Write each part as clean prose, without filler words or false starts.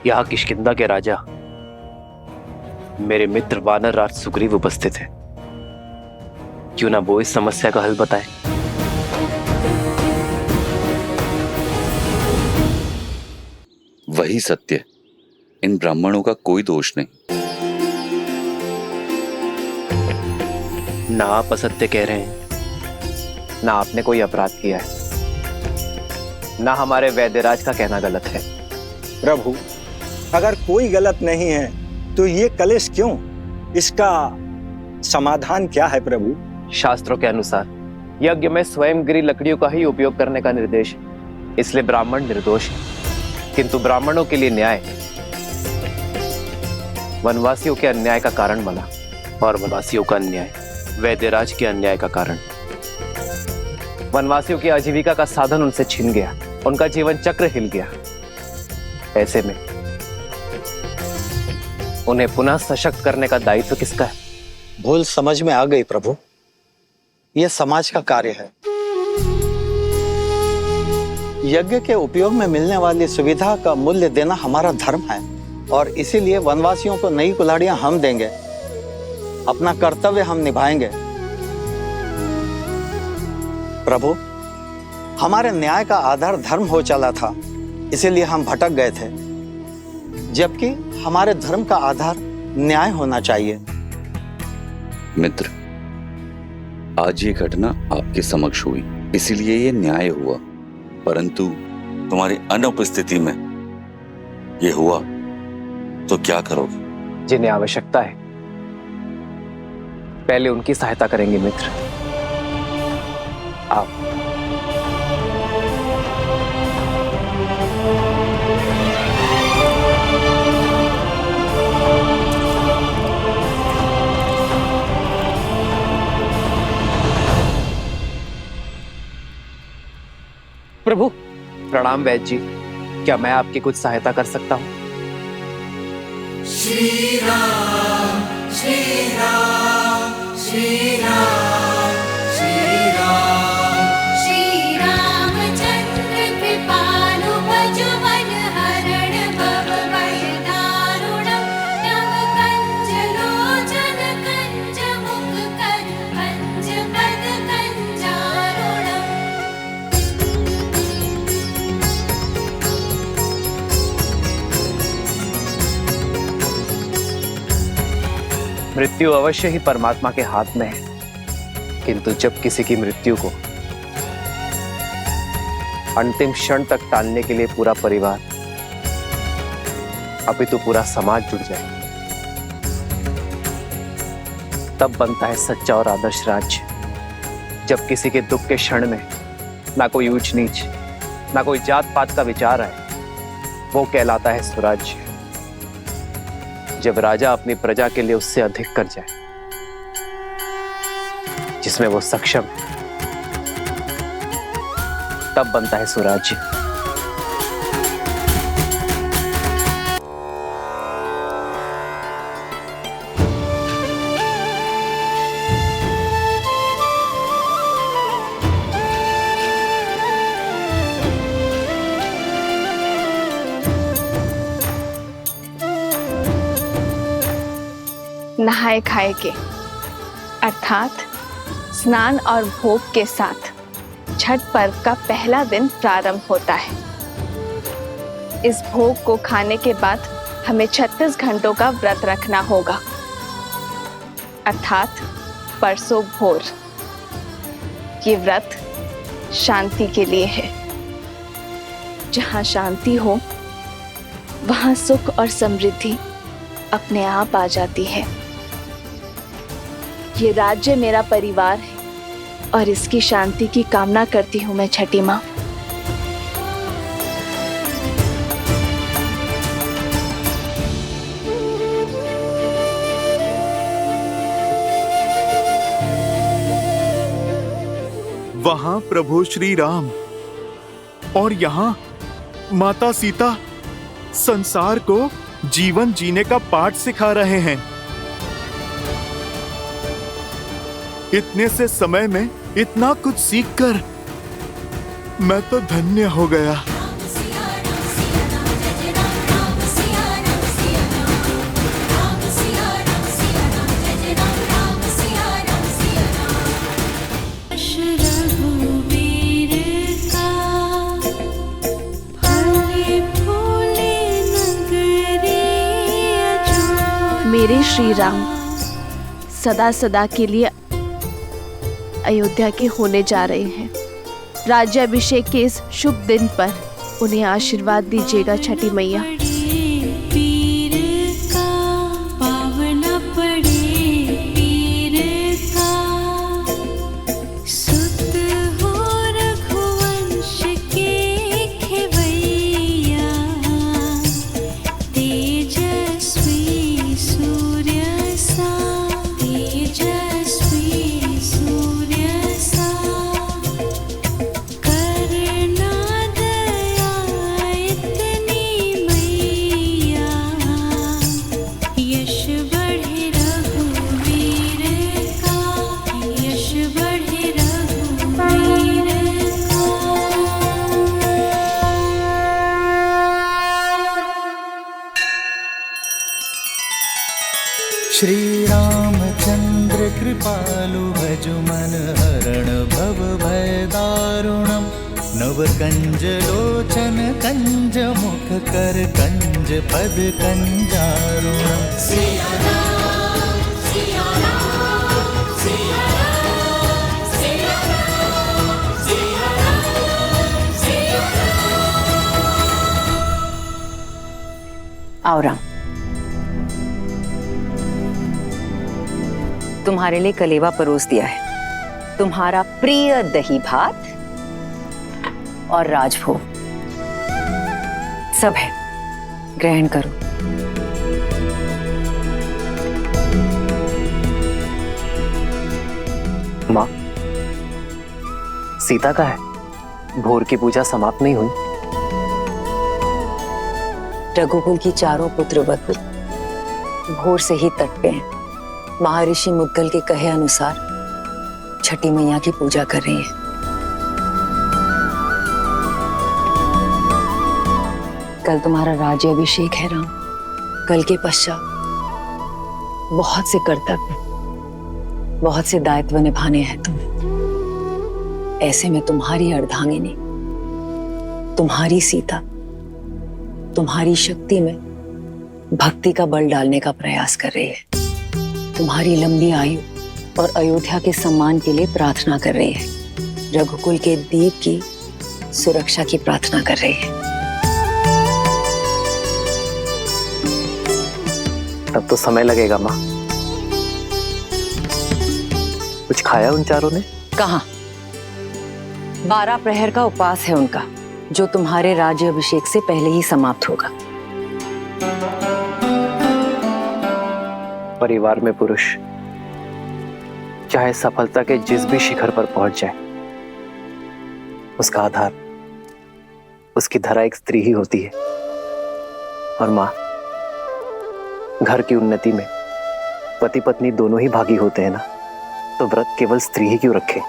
यहाँ किष्किंधा के राजा मेरे मित्र वानर राज सुग्रीव उपस्थित है। क्यों ना वो इस समस्या का हल बताए। वही सत्य, इन ब्राह्मणों का कोई दोष नहीं। ना आप असत्य कह रहे हैं, ना आपने कोई अपराध किया है, ना हमारे वैद्यराज का कहना गलत है। प्रभु, अगर कोई गलत नहीं है तो ये कलेश क्यों? इसका समाधान क्या है प्रभु? शास्त्रों के अनुसार यज्ञ में स्वयं गिरी लकड़ियों का ही उपयोग करने का निर्देश है, इसलिए ब्राह्मण निर्दोष है। किंतु ब्राह्मणों के लिए न्याय वनवासियों के अन्याय का कारण बना, और वनवासियों का अन्याय वैद्यराज के अन्याय का कारण। वनवासियों की आजीविका का साधन उनसे छिन गया, उनका जीवन चक्र हिल गया। ऐसे में उन्हें पुनः सशक्त करने का दायित्व किसका है? भूल समझ में आ गई प्रभु, यह समाज का कार्य है। यज्ञ के उपयोग में मिलने वाली सुविधा का मूल्य देना हमारा धर्म है, और इसीलिए वनवासियों को नई कुल्हाड़ियां हम देंगे। अपना कर्तव्य हम निभाएंगे। प्रभु, हमारे न्याय का आधार धर्म हो चला था, इसीलिए हम भटक गए थे, जबकि हमारे धर्म का आधार न्याय होना चाहिए। मित्र, आज ये घटना आपके समक्ष हुई, इसीलिए ये न्याय हुआ, परंतु तुम्हारी अनुपस्थिति में ये हुआ तो क्या करोगे? जिन्हें आवश्यकता है पहले उनकी सहायता करेंगे मित्र। आप प्रभु, प्रणाम वैद्य जी। क्या मैं आपकी कुछ सहायता कर सकता हूँ? श्री राम श्री राम श्री राम श्री राम श्री रामचंद्र कृपालु भजो मन हरण भव भय दारुणं नव कंज लोचन कंज मुख कर कंज पद कंजारुणम्। मृत्यु अवश्य ही परमात्मा के हाथ में है, किंतु जब किसी की मृत्यु को अंतिम क्षण तक टालने के लिए पूरा परिवार अपितु पूरा समाज जुट जाए, तब बनता है सच्चा और आदर्श राज्य। जब किसी के दुख के क्षण में ना कोई ऊंच नीच, ना कोई जात पात का विचार आए, वो कहलाता है स्वराज्य। जब राजा अपनी प्रजा के लिए उससे अधिक कर जाए, जिसमें वो सक्षम है, तब बनता है स्वराज्य। नहाए खाए के अर्थात स्नान और भोग के साथ छठ पर्व का पहला दिन प्रारंभ होता है। इस भोग को खाने के बाद हमें 36 घंटों का व्रत रखना होगा, अर्थात परसों भोर। ये व्रत शांति के लिए है। जहाँ शांति हो वहाँ सुख और समृद्धि अपने आप आ जाती है। ये राज्य मेरा परिवार है और इसकी शांति की कामना करती हूँ मैं छठी माँ। वहां प्रभु श्री राम और यहाँ माता सीता संसार को जीवन जीने का पाठ सिखा रहे हैं। इतने से समय में इतना कुछ सीखकर मैं तो धन्य हो गया। मेरे श्री राम सदा सदा के लिए अयोध्या के होने जा रहे हैं। राज्याभिषेक के इस शुभ दिन पर उन्हें आशीर्वाद दीजिएगा छठी मैया। पीर का पावना पड़े पीर का सुत हो रघुवंश के खेवैया तेजस्वी सूर्य सा तेजस्वी सूर्य सा करना दया इतनी मैया यश बढ़े रघुवीर का यश बढ़े रघुवीर का। श्री रामचंद्र कृपालु भजु मन हरण भव भय दारुणम नव कंज लोचन कंज मुख कर कंज पद कंजारुणम। आओ राम, तुम्हारे लिए कलेवा परोस दिया है, तुम्हारा प्रिय दही भात और राजभोग सब है, ग्रहण करो। माँ, सीता का है? भोर की पूजा समाप्त नहीं हुई? रघुकुल की चारों पुत्र वधु भोर से ही तट पे हैं। महर्षि मुद्गल के कहे अनुसार छठी मैया की पूजा कर रही है। कल तुम्हारा राज्याभिषेक है राम। कल के पश्चात बहुत से कर्तव्य, बहुत से दायित्व निभाने हैं तुम्हें। ऐसे में तुम्हारी अर्धांगिनी, तुम्हारी सीता, तुम्हारी शक्ति में भक्ति का बल डालने का प्रयास कर रही है। तुम्हारी लंबी आयु और अयोध्या के सम्मान के लिए प्रार्थना कर रही है। रघुकुल के दीप की सुरक्षा की प्रार्थना कर रही है। तब तो समय लगेगा माँ। कुछ खाया उन चारों ने? कहाँ? 12 प्रहर का उपवास है उनका, जो तुम्हारे राज्याभिषेक से पहले ही समाप्त होगा। परिवार में पुरुष चाहे सफलता के जिस भी शिखर पर पहुंच जाए, उसका आधार, उसकी धरा एक स्त्री ही होती है। और मां, घर की उन्नति में पति पत्नी दोनों ही भागी होते हैं ना, तो व्रत केवल स्त्री ही क्यों रखे?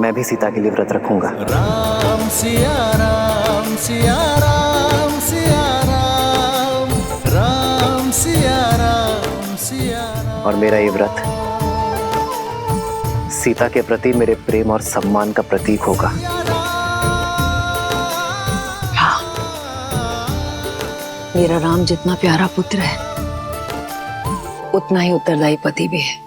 मैं भी सीता के लिए व्रत रखूंगा। राम सिया राम सिया राम सिया राम राम सिया राम सिया राम। और मेरा ये व्रत सीता के प्रति मेरे प्रेम और सम्मान का प्रतीक होगा। हाँ, मेरा राम जितना प्यारा पुत्र है, उतना ही उत्तरदायी पति भी है।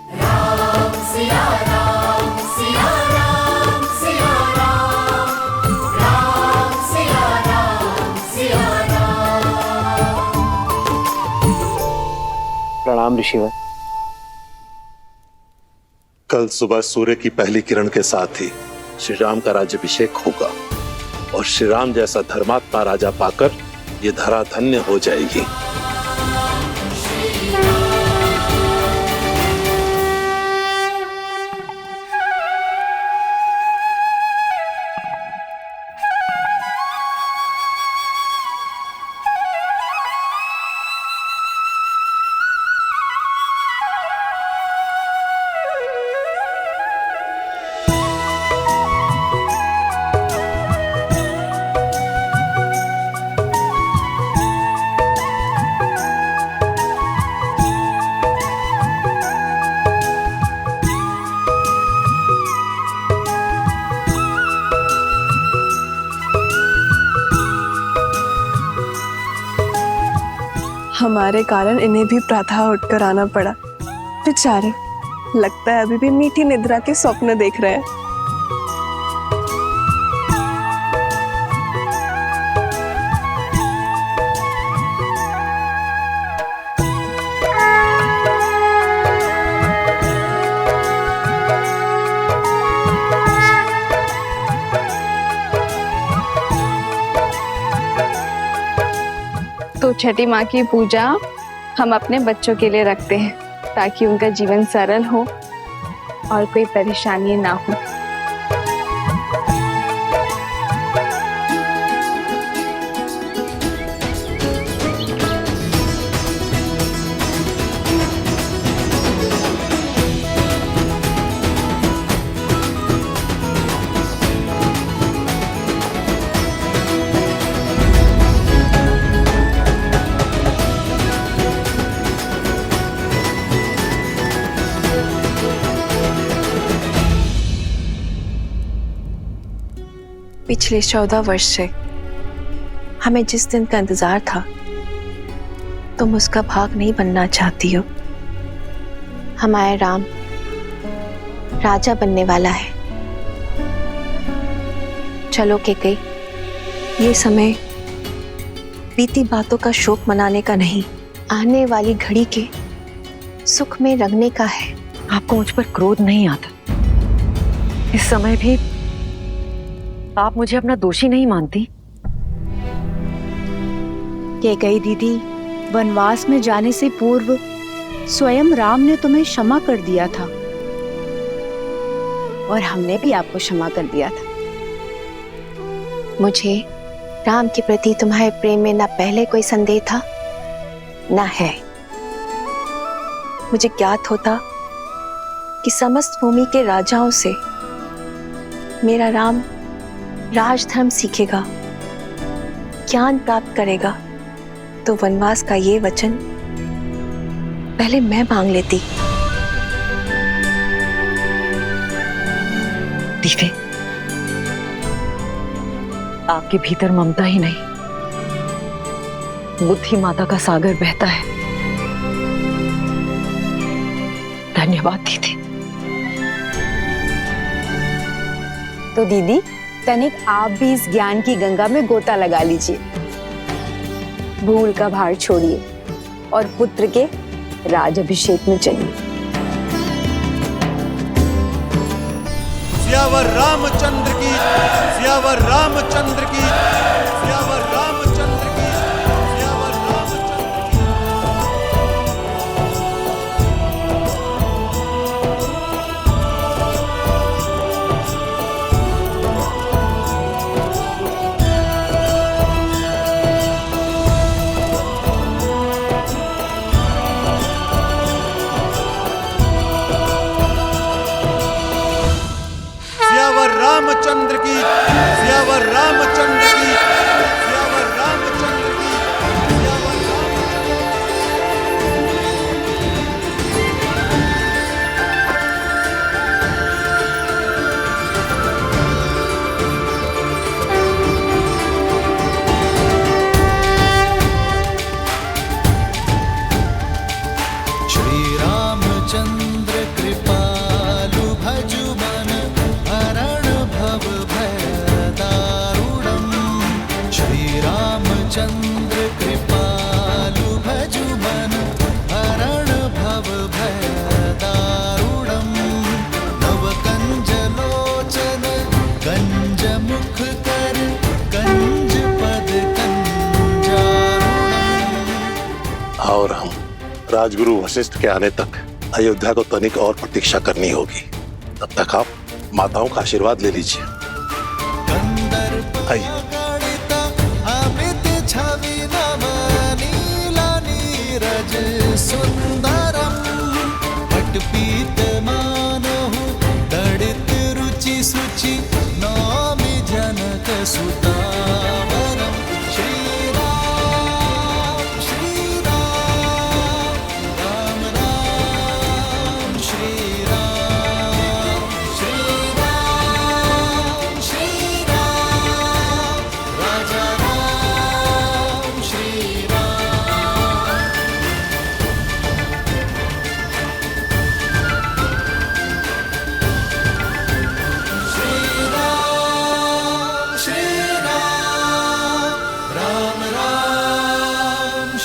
प्रणाम ऋषिवर। कल सुबह सूर्य की पहली किरण के साथ ही श्री राम का राज्याभिषेक होगा और श्री राम जैसा धर्मात्मा राजा पाकर ये धरा धन्य हो जाएगी। हमारे कारण इन्हें भी प्रातः उठकर आना पड़ा। बेचारे, लगता है अभी भी मीठी निद्रा के स्वप्न देख रहे हैं। तो छठी माँ की पूजा हम अपने बच्चों के लिए रखते हैं ताकि उनका जीवन सरल हो और कोई परेशानी ना हो। पिछले 14 वर्ष से हमें जिस दिन का इंतजार था, तुम उसका भाग नहीं बनना चाहती हो। हमारा राम राजा बनने वाला है। चलो कैकेयी, ये समय बीती बातों का शोक मनाने का नहीं, आने वाली घड़ी के सुख में रंगने का है। आपको मुझ पर क्रोध नहीं आता? इस समय भी आप मुझे अपना दोषी नहीं मानती? कैकेयी दीदी, वनवास में जाने से पूर्व स्वयं राम ने तुम्हें क्षमा कर दिया था और हमने भी आपको क्षमा कर दिया था। मुझे राम के प्रति तुम्हारे प्रेम में ना पहले कोई संदेह था ना है। मुझे ज्ञात होता कि समस्त भूमि के राजाओं से मेरा राम राजधर्म सीखेगा, ज्ञान प्राप्त करेगा, तो वनवास का ये वचन पहले मैं मांग लेती। दीदी, आपके भीतर ममता ही नहीं, बुद्धि माता का सागर बहता है। धन्यवाद दीदी। तो दीदी, तनिक आप भी इस ज्ञान की गंगा में गोता लगा लीजिए। भूल का भार छोड़िए और पुत्र के राज अभिषेक में चलिए। सियावर रामचंद्र की, सियावर रामचंद्र की, सियावर रामचंद्र की, सियावर रामचंद्र की। सियावर रामचंद्र की, सियावर रामचंद्र की, सियावर रामचंद्र की, सियावर श्री रामचंद्र कृपालु भजु मन हरण भव भय दारुणम। श्री रामचंद्र कृपालु भजु मन हरण भव भय दारुणम। नव कंज लोचन कंज मुख कर कंज पद कंजारुणम। और हम राजगुरु वशिष्ठ के आने तक अयोध्या को तनिक और प्रतीक्षा करनी होगी। तब तक आप माताओं का आशीर्वाद ले लीजिए। आइए। अमित छवि नव नीला नीरज सुंदरम। पटपीत मानहु दड़ित रुचि सुचि नौमि जनक सुतावरम। श्री राम श्री राम, राम राम श्री राम, श्री राम श्री राम,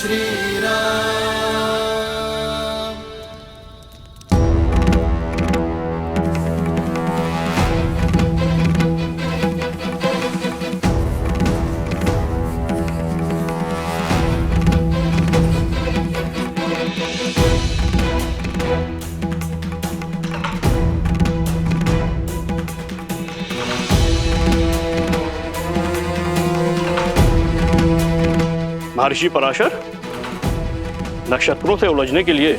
श्री राम। महर्षि पराशर, नक्षत्रों से उलझने के लिए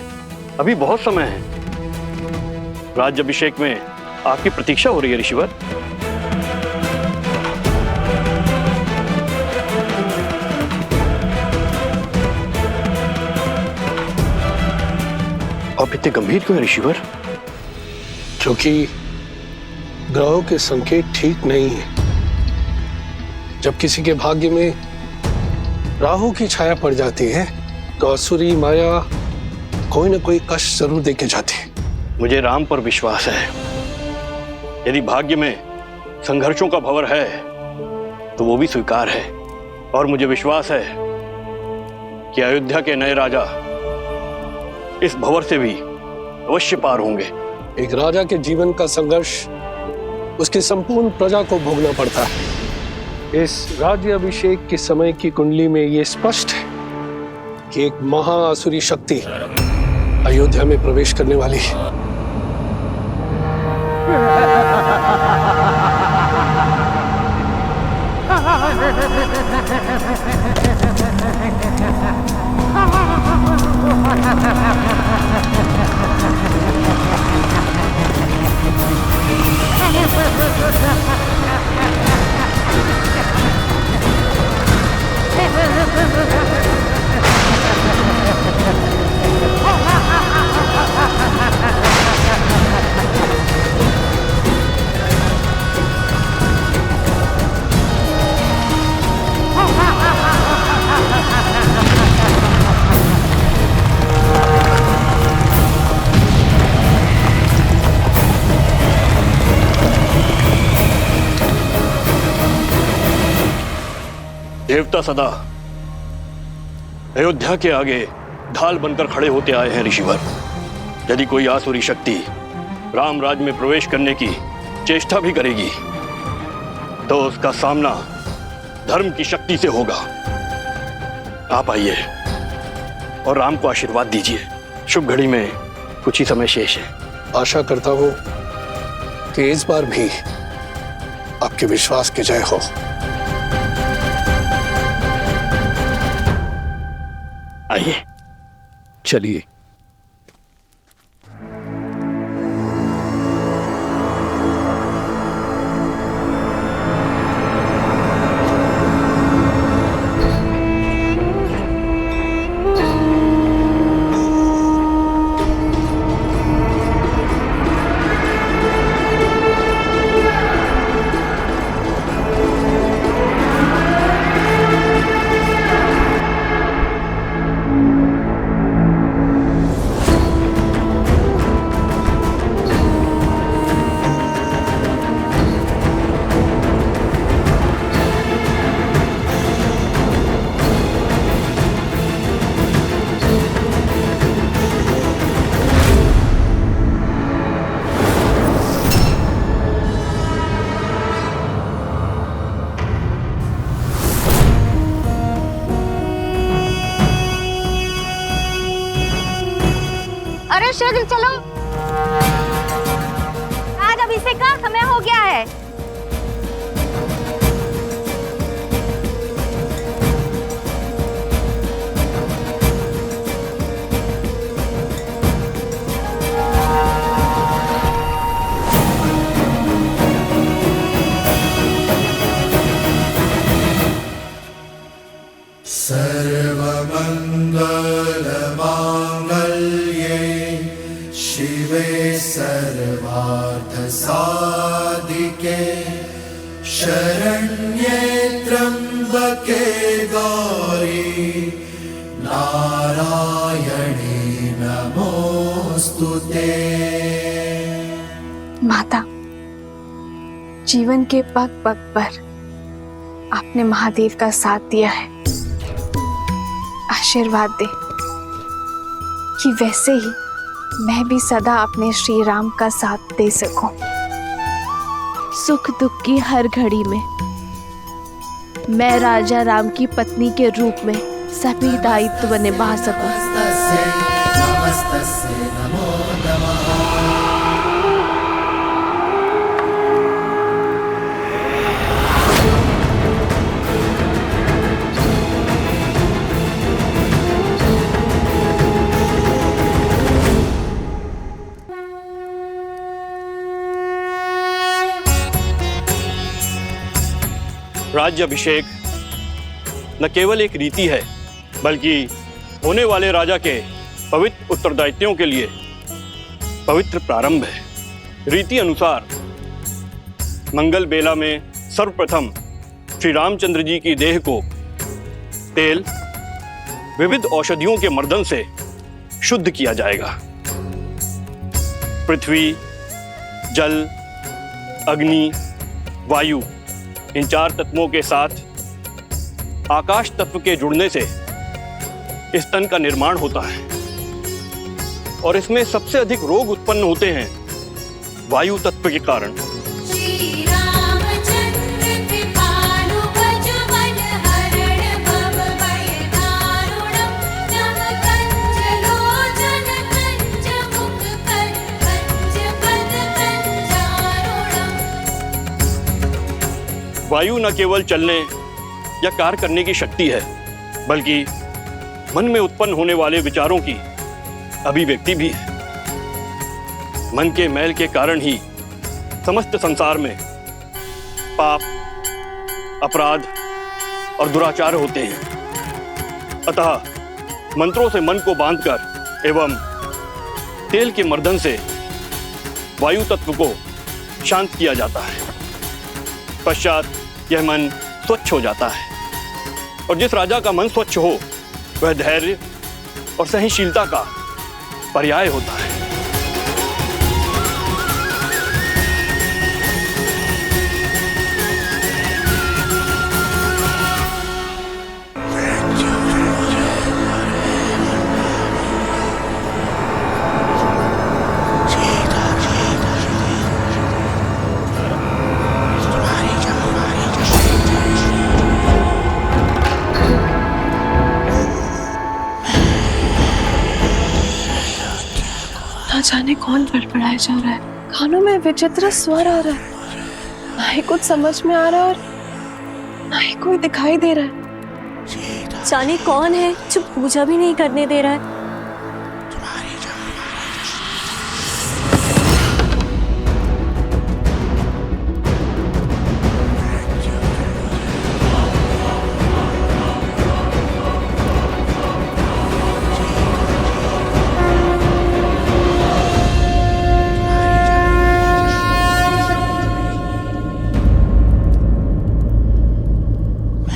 अभी बहुत समय है। राज्याभिषेक में आपकी प्रतीक्षा हो रही है ऋषिवर। आप इतने गंभीर क्यों हैं ऋषिवर? क्योंकि ग्रहों के संकेत ठीक नहीं है। जब किसी के भाग्य में राहु की छाया पड़ जाती है तो असुरी माया कोई ना कोई कष्ट जरूर देके जाती है। मुझे राम पर विश्वास है। यदि भाग्य में संघर्षों का भंवर है तो वो भी स्वीकार है, और मुझे विश्वास है कि अयोध्या के नए राजा इस भंवर से भी अवश्य पार होंगे। एक राजा के जीवन का संघर्ष उसकी संपूर्ण प्रजा को भोगना पड़ता है। इस राज्याभिषेक के समय की कुंडली में यह स्पष्ट है कि एक महाअसुरी शक्ति अयोध्या में प्रवेश करने वाली है। देवता सदा अयोध्या के आगे ढाल बनकर खड़े होते आए हैं ऋषिवर। यदि कोई आसुरी शक्ति राम राज्य में प्रवेश करने की चेष्टा भी करेगी तो उसका सामना धर्म की शक्ति से होगा। आप आइए और राम को आशीर्वाद दीजिए। शुभ घड़ी में कुछ ही समय शेष है। आशा करता हूं कि इस बार भी आपके विश्वास की जय हो। आइए, चलिए। अरे शीघ्र चलो, आज अभिषेक का समय हो गया है। सर्वमंगलमांगल्ये शिवे सर्वार्थसाधिके शरण्ये त्र्यंबके गौरी नारायणी नमोस्तुते। माता, जीवन के पग पग पर आपने महादेव का साथ दिया है। आशीर्वाद दे कि वैसे ही मैं भी सदा अपने श्री राम का साथ दे सकूं। सुख दुख की हर घड़ी में मैं राजा राम की पत्नी के रूप में सभी दायित्व निभा सकूं। राज्याभिषेक न केवल एक रीति है, बल्कि होने वाले राजा के पवित्र उत्तरदायित्वों के लिए पवित्र प्रारंभ है। रीति अनुसार मंगल बेला में सर्वप्रथम श्री रामचंद्र जी की देह को तेल विविध औषधियों के मर्दन से शुद्ध किया जाएगा। पृथ्वी, जल, अग्नि, वायु, इन 4 तत्वों के साथ आकाश तत्व के जुड़ने से इस तन का निर्माण होता है और इसमें सबसे अधिक रोग उत्पन्न होते हैं वायु तत्व के कारण। वायु न केवल चलने या कार्य करने की शक्ति है, बल्कि मन में उत्पन्न होने वाले विचारों की अभिव्यक्ति भी है। मन के मैल के कारण ही समस्त संसार में पाप, अपराध और दुराचार होते हैं। अतः मंत्रों से मन को बांधकर एवं तेल के मर्दन से वायु तत्व को शांत किया जाता है। पश्चात यह मन स्वच्छ हो जाता है और जिस राजा का मन स्वच्छ हो वह धैर्य और सहनशीलता का पर्याय होता है। ना जाने कौन बड़बड़ाया जा रहा है, कानों में विचित्र स्वर आ रहा है, ना ही कुछ समझ में आ रहा है और ना ही कोई दिखाई दे रहा है। जाने कौन है जो पूजा भी नहीं करने दे रहा है।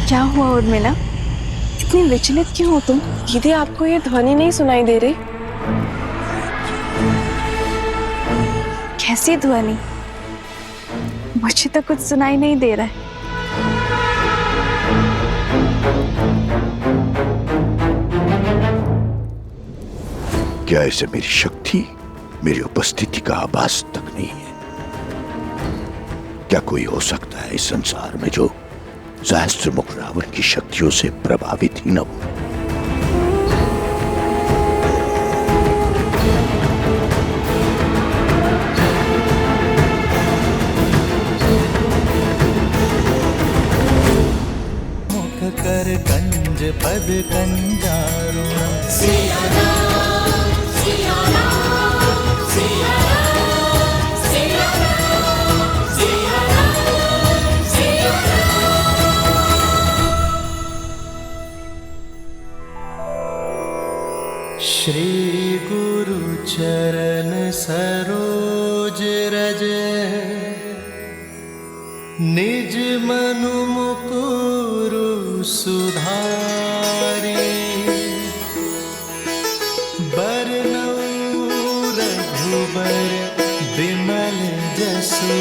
क्या हुआ उर्मिला, इतनी विचलित क्यों हो तुम? दीदी, आपको ये ध्वनि नहीं सुनाई दे रही? कैसी ध्वनि? मुझे तो कुछ सुनाई नहीं दे रहा है। क्या ऐसे मेरी शक्ति, मेरी उपस्थिति का आभास तक नहीं है? क्या कोई हो सकता है इस संसार में जो सहस्त्रमुख रावण की शक्तियों से प्रभावित ही न हो? मुख कर कंज पद कंजारुणम श्री गुरु चरण सरोज रज निज मनु मुकुरु सुधारी बरनउँ रघुबर बिमल जसु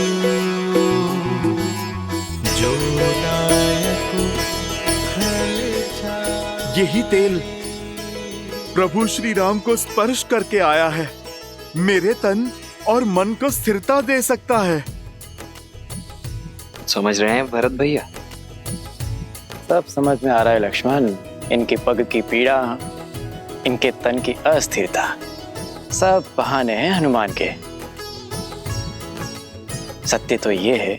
जो दायक फल चारि। यही तेल प्रभु श्री राम को स्पर्श करके आया है, मेरे तन और मन को स्थिरता दे सकता है। समझ रहे हैं भरत भैया? सब समझ में आ रहा है लक्ष्मण। इनकी पग की पीड़ा, इनके तन की अस्थिरता, सब बहाने हैं हनुमान के। सत्य तो ये है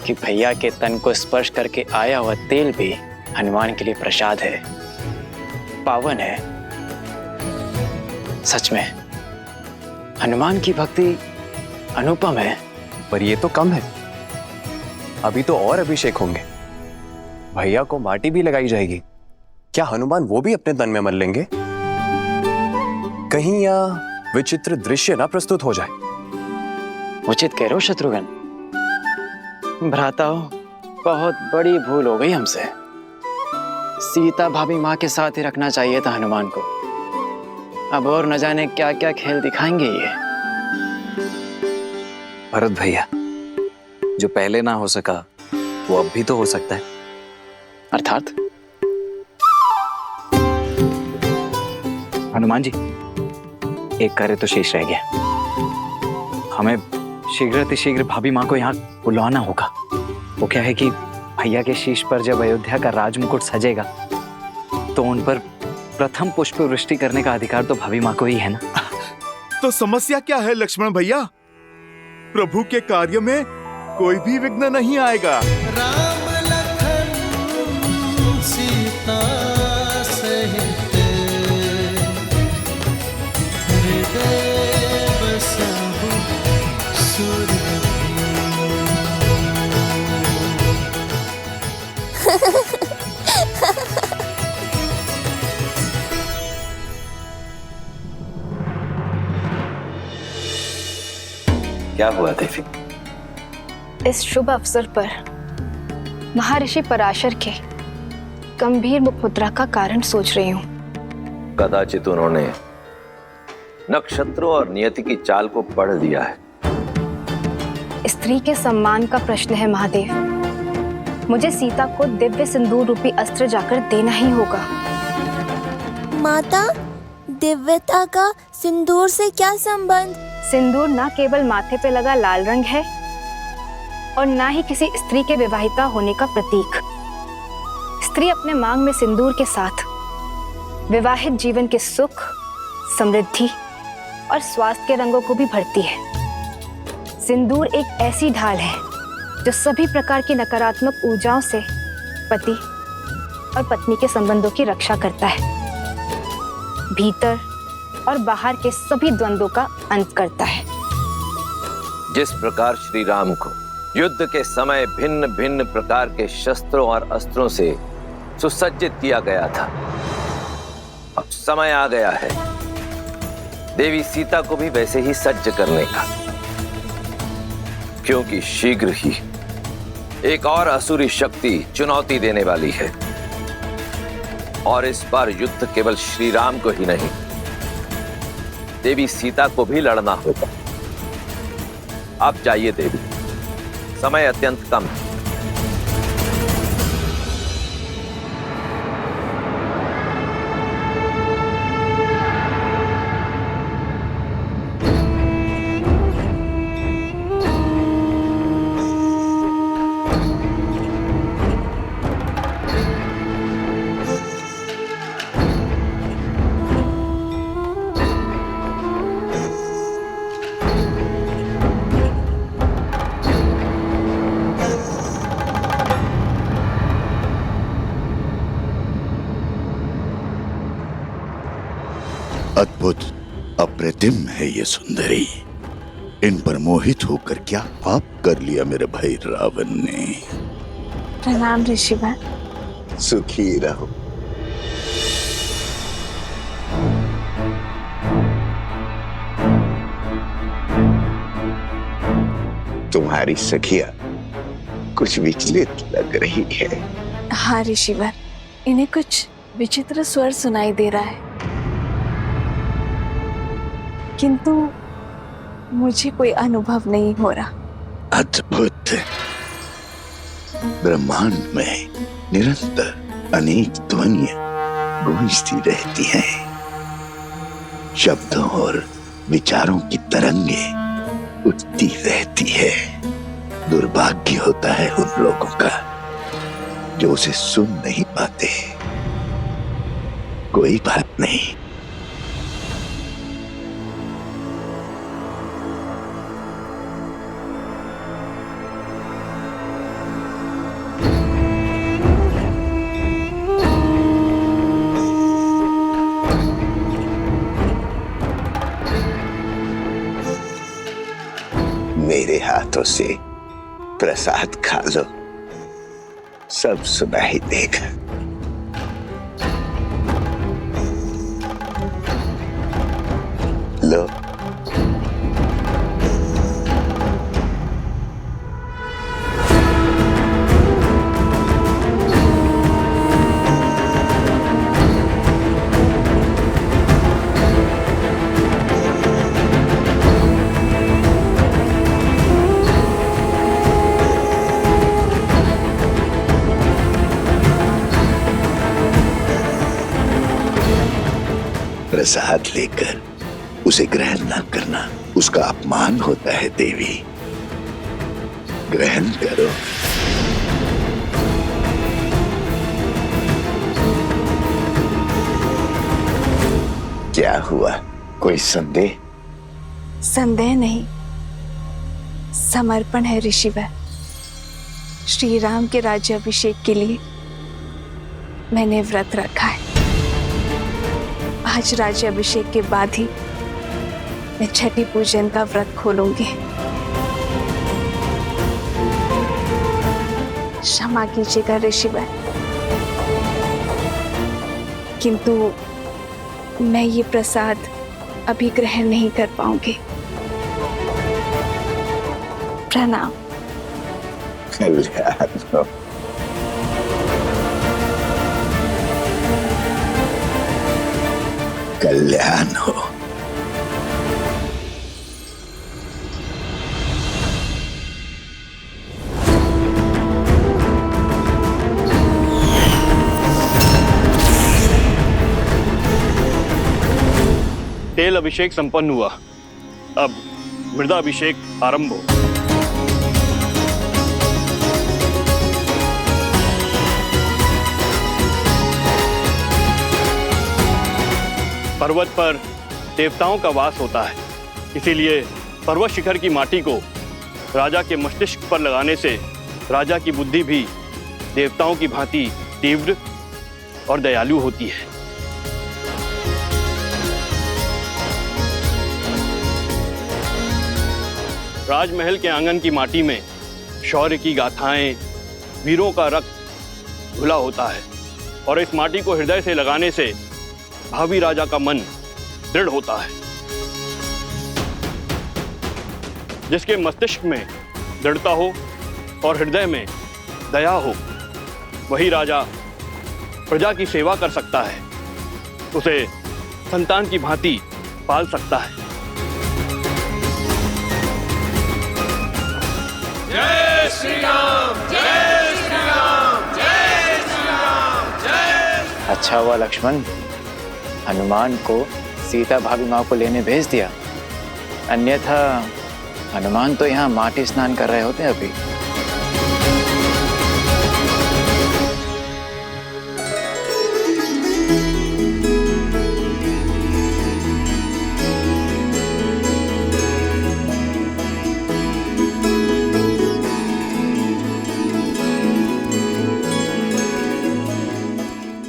कि भैया के तन को स्पर्श करके आया हुआ तेल भी हनुमान के लिए प्रसाद है, पावन है। सच में हनुमान की भक्ति अनुपम है। पर ये तो कम है, अभी तो और अभिषेक होंगे। भैया को माटी भी लगाई जाएगी। क्या हनुमान वो भी अपने तन में मल लेंगे? कहीं यह विचित्र दृश्य ना प्रस्तुत हो जाए। उचित कह रहे हो शत्रुघ्न। भ्राताओ, बहुत बड़ी भूल हो गई हमसे। सीता भाभी माँ के साथ ही रखना चाहिए था हनुमान को। अब और न जाने क्या क्या खेल दिखाएंगे ये। भरत भैया, जो पहले ना हो सका वो अब भी तो हो सकता है। अर्थात? हनुमान जी, एक कार्य तो शेष रह गया। हमें शीघ्र भाभी माँ को यहाँ बुलवाना होगा। वो क्या है कि भैया के शीश पर जब अयोध्या का राजमुकुट सजेगा तो उन पर प्रथम पुष्प वृष्टि करने का अधिकार तो भाभी माँ को ही है ना। तो समस्या क्या है लक्ष्मण भैया? प्रभु के कार्य में कोई भी विघ्न नहीं आएगा। राम लखन सीता सहित हृदय बसहु क्या हुआ देवी? इस शुभ अवसर पर महर्षि पराशर के गंभीर मुखमुद्रा का कारण सोच रही हूँ। कदाचित उन्होंने नक्षत्रों और नियति की चाल को पढ़ लिया है। स्त्री के सम्मान का प्रश्न है महादेव। मुझे सीता को दिव्य सिंदूर रूपी अस्त्र जाकर देना ही होगा। माता, दिव्यता का सिंदूर से क्या संबंध? सिंदूर ना केवल माथे पे लगा लाल रंग है और ना ही किसी स्त्री के विवाहिता होने का प्रतीक। स्त्री अपने मांग में सिंदूर के साथ विवाहित जीवन के सुख, समृद्धि और स्वास्थ्य के रंगों को भी भरती है। सिंदूर एक ऐसी ढाल है जो सभी प्रकार की नकारात्मक ऊर्जाओं से पति और पत्नी के संबंधों की रक्षा करता है, भीतर और बाहर के सभी द्वंद्वों का अंत करता है। जिस प्रकार श्री राम को युद्ध के समय भिन्न भिन्न प्रकार के शस्त्रों और अस्त्रों से सुसज्जित किया गया था, अब समय आ गया है देवी सीता को भी वैसे ही सज्ज करने का, क्योंकि शीघ्र ही एक और असुरी शक्ति चुनौती देने वाली है। और इस बार युद्ध केवल श्री राम को ही नहीं, देवी सीता को भी लड़ना होगा। आप जाइए देवी, समय अत्यंत कम है। अद्भुत, अप्रतिम है ये सुंदरी। इन पर मोहित होकर क्या पाप कर लिया मेरे भाई रावण ने। प्रणाम ऋषिवर। सुखी रहो। तुम्हारी सखिया कुछ विचलित लग रही है। हाँ ऋषिवर, इन्हें कुछ विचित्र स्वर सुनाई दे रहा है, किंतु मुझे कोई अनुभव नहीं हो रहा। अद्भुत। ब्रह्मांड में निरंतर अनेक ध्वनियां गूंजती रहती हैं। शब्दों और विचारों की तरंगे उठती रहती है। दुर्भाग्य होता है उन लोगों का जो उसे सुन नहीं पाते। कोई बात नहीं, मेरे हाथों से प्रसाद खा लो, सब सुनाई देगा। लो। प्रसाद लेकर उसे ग्रहण न करना उसका अपमान होता है देवी। ग्रहण करो। क्या हुआ, कोई संदेह? संदेह नहीं, समर्पण है ऋषिवर। श्री राम के राज्याभिषेक के लिए मैंने व्रत रखा है। आज राज्याभिषेक के बाद ही मैं छठी पूजन का व्रत खोलूंगी। क्षमा कीजिएगा ऋषिवर, किंतु मैं ये प्रसाद अभी ग्रहण नहीं कर पाऊंगी। प्रणाम। कल्याण हो। कल्याण हो। तेल अभिषेक संपन्न हुआ, अब मृदाभिषेक आरंभ हो। पर्वत पर देवताओं का वास होता है, इसीलिए पर्वत शिखर की माटी को राजा के मस्तिष्क पर लगाने से राजा की बुद्धि भी देवताओं की भांति तीव्र और दयालु होती है। राजमहल के आंगन की माटी में शौर्य की गाथाएं, वीरों का रक्त घुला होता है और इस माटी को हृदय से लगाने से भावी राजा का मन दृढ़ होता है। जिसके मस्तिष्क में दृढ़ता हो और हृदय में दया हो, वही राजा प्रजा की सेवा कर सकता है, उसे संतान की भांति पाल सकता है। जय श्री राम, जय श्री राम, जय श्री राम, जय। अच्छा हुआ लक्ष्मण, हनुमान को सीता भाभी माँ को लेने भेज दिया, अन्यथा हनुमान तो यहाँ माटी स्नान कर रहे होते अभी।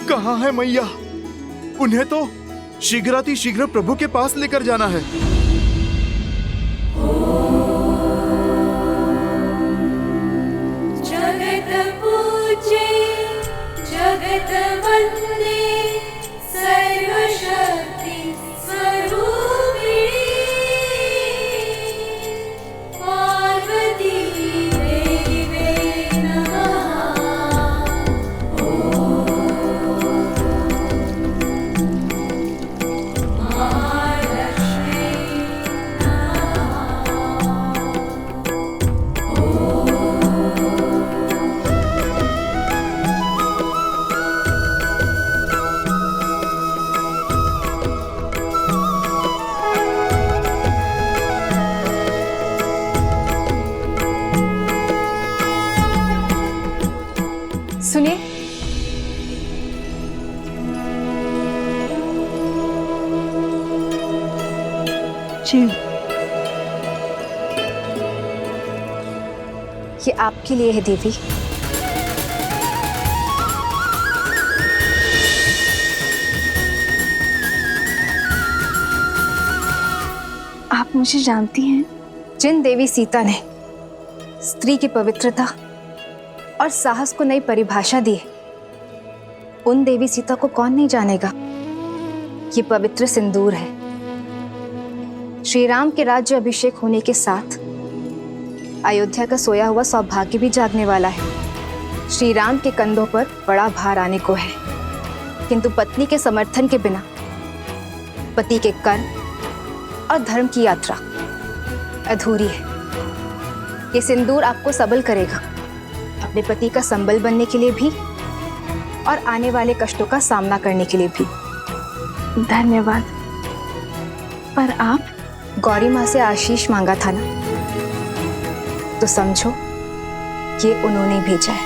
कहाँ है मैया? उन्हें तो शीघ्र प्रभु के पास लेकर जाना है। जगत पूजे जगत वंदे सर्वशक्ति स्वरूपिणी पार्वती देवे नमः। जी। ये आपके लिए है देवी। आप मुझे जानती हैं? जिन देवी सीता ने स्त्री की पवित्रता और साहस को नई परिभाषा दी है, उन देवी सीता को कौन नहीं जानेगा। ये पवित्र सिंदूर है। श्री राम के राज्य अभिषेक होने के साथ अयोध्या का सोया हुआ सौभाग्य भी जागने वाला है। श्री राम के कंधों पर बड़ा भार आने को है, किंतु पत्नी के समर्थन के बिना पति के कर्म और धर्म की यात्रा अधूरी है। ये सिंदूर आपको सबल करेगा, अपने पति का संबल बनने के लिए भी और आने वाले कष्टों का सामना करने के लिए भी। धन्यवाद। पर आप गौरी माँ से आशीष मांगा था ना, तो समझो ये उन्होंने भेजा है।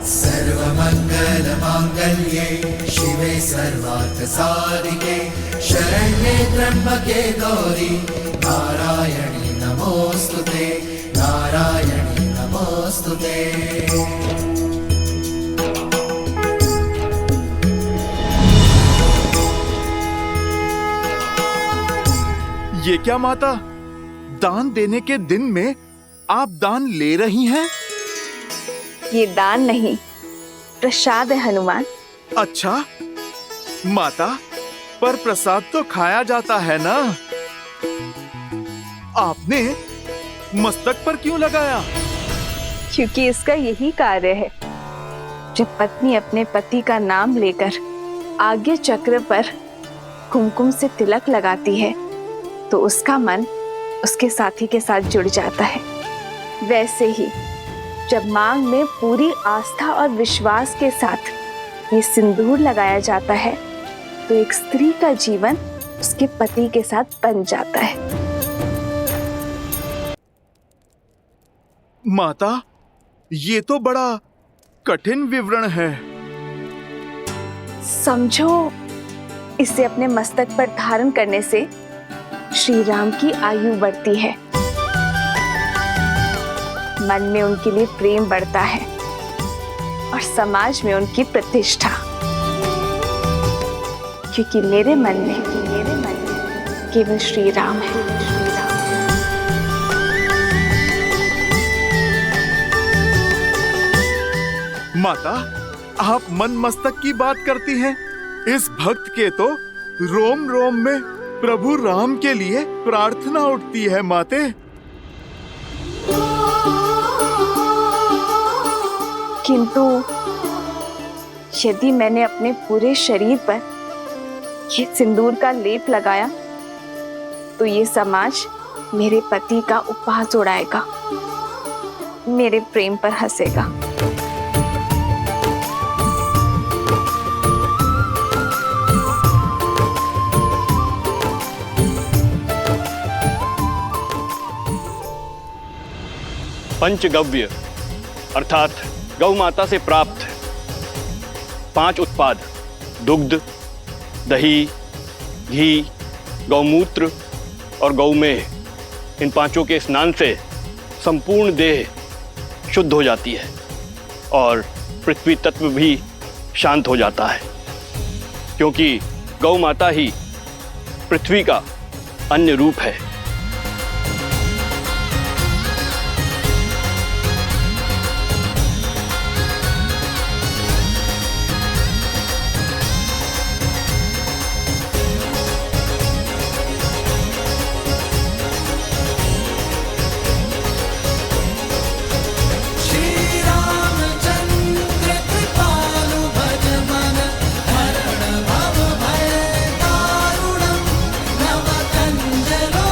सर्वमंगल मांगल्ये शिवे सर्वार्थ साधिके शरण्ये त्र्यंबके गौरी नारायणी नमोस्तुते नारायणी नमोस्तुते। ये क्या माता, दान देने के दिन में आप दान ले रही हैं? ये दान नहीं, प्रसाद है हनुमान। अच्छा माता, पर प्रसाद तो खाया जाता है ना। आपने मस्तक पर क्यों लगाया? क्योंकि इसका यही कार्य है। जब पत्नी अपने पति का नाम लेकर आगे चक्र पर कुमकुम से तिलक लगाती है, तो उसका मन उसके साथी के साथ जुड़ जाता है। वैसे ही जब मांग में पूरी आस्था और विश्वास के साथ ये सिंदूर लगाया जाता है, तो एक स्त्री का जीवन उसके पति के साथ बन जाता है। माता, ये तो बड़ा कठिन विवरण है। समझो, इसे अपने मस्तक पर धारण करने से श्री राम की आयु बढ़ती है, मन में उनके लिए प्रेम बढ़ता है और समाज में उनकी प्रतिष्ठा। क्योंकि मेरे मन में केवल श्री राम है। माता, आप मन मस्तक की बात करती हैं। इस भक्त के तो रोम रोम में प्रभु राम के लिए प्रार्थना उठती है माते। किंतु यदि मैंने अपने पूरे शरीर पर ये सिंदूर का लेप लगाया, तो ये समाज मेरे पति का उपहास उड़ाएगा, मेरे प्रेम पर हंसेगा। पंचगव्य अर्थात गौ माता से प्राप्त 5 उत्पाद दुग्ध, दही, घी, गौमूत्र और गौमेह, इन पांचों के स्नान से संपूर्ण देह शुद्ध हो जाती है और पृथ्वी तत्व भी शांत हो जाता है, क्योंकि गौ माता ही पृथ्वी का अन्य रूप है। हरण भव भय दारुणं नव कंजरो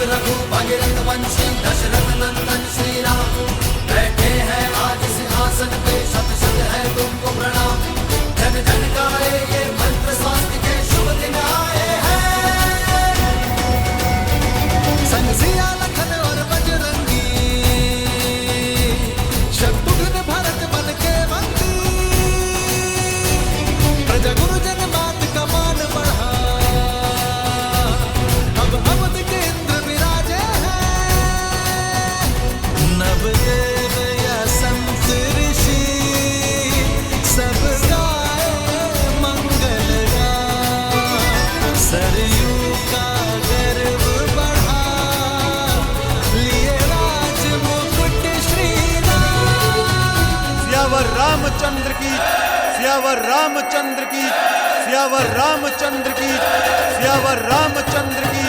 रघु भगीरथ वंशी दशरथ नंदन श्री राम, बैठे हैं आज सिंहासन पे, शत शत है तुमको प्रणाम। जन जन गाए ये मंत्र, स्वास्थ्य के शुभ दिन आए हैं। संग सिया लखन और बजरंगी, शत्रुघ्न भरत बन के बंदी, प्रजा गुरुजन बात का मान बढ़ा, अब अवध के इंद्र विराजे हैं। नवदेव या संत ऋषि सब गाए मंगल गान, सरयू का गर्व बढ़ा, लिए राज मुकुट श्री राम। सियावर रामचंद्र की, सियावर रामचंद्र की, सियावर रामचंद्र की, सियावर रामचंद्र की।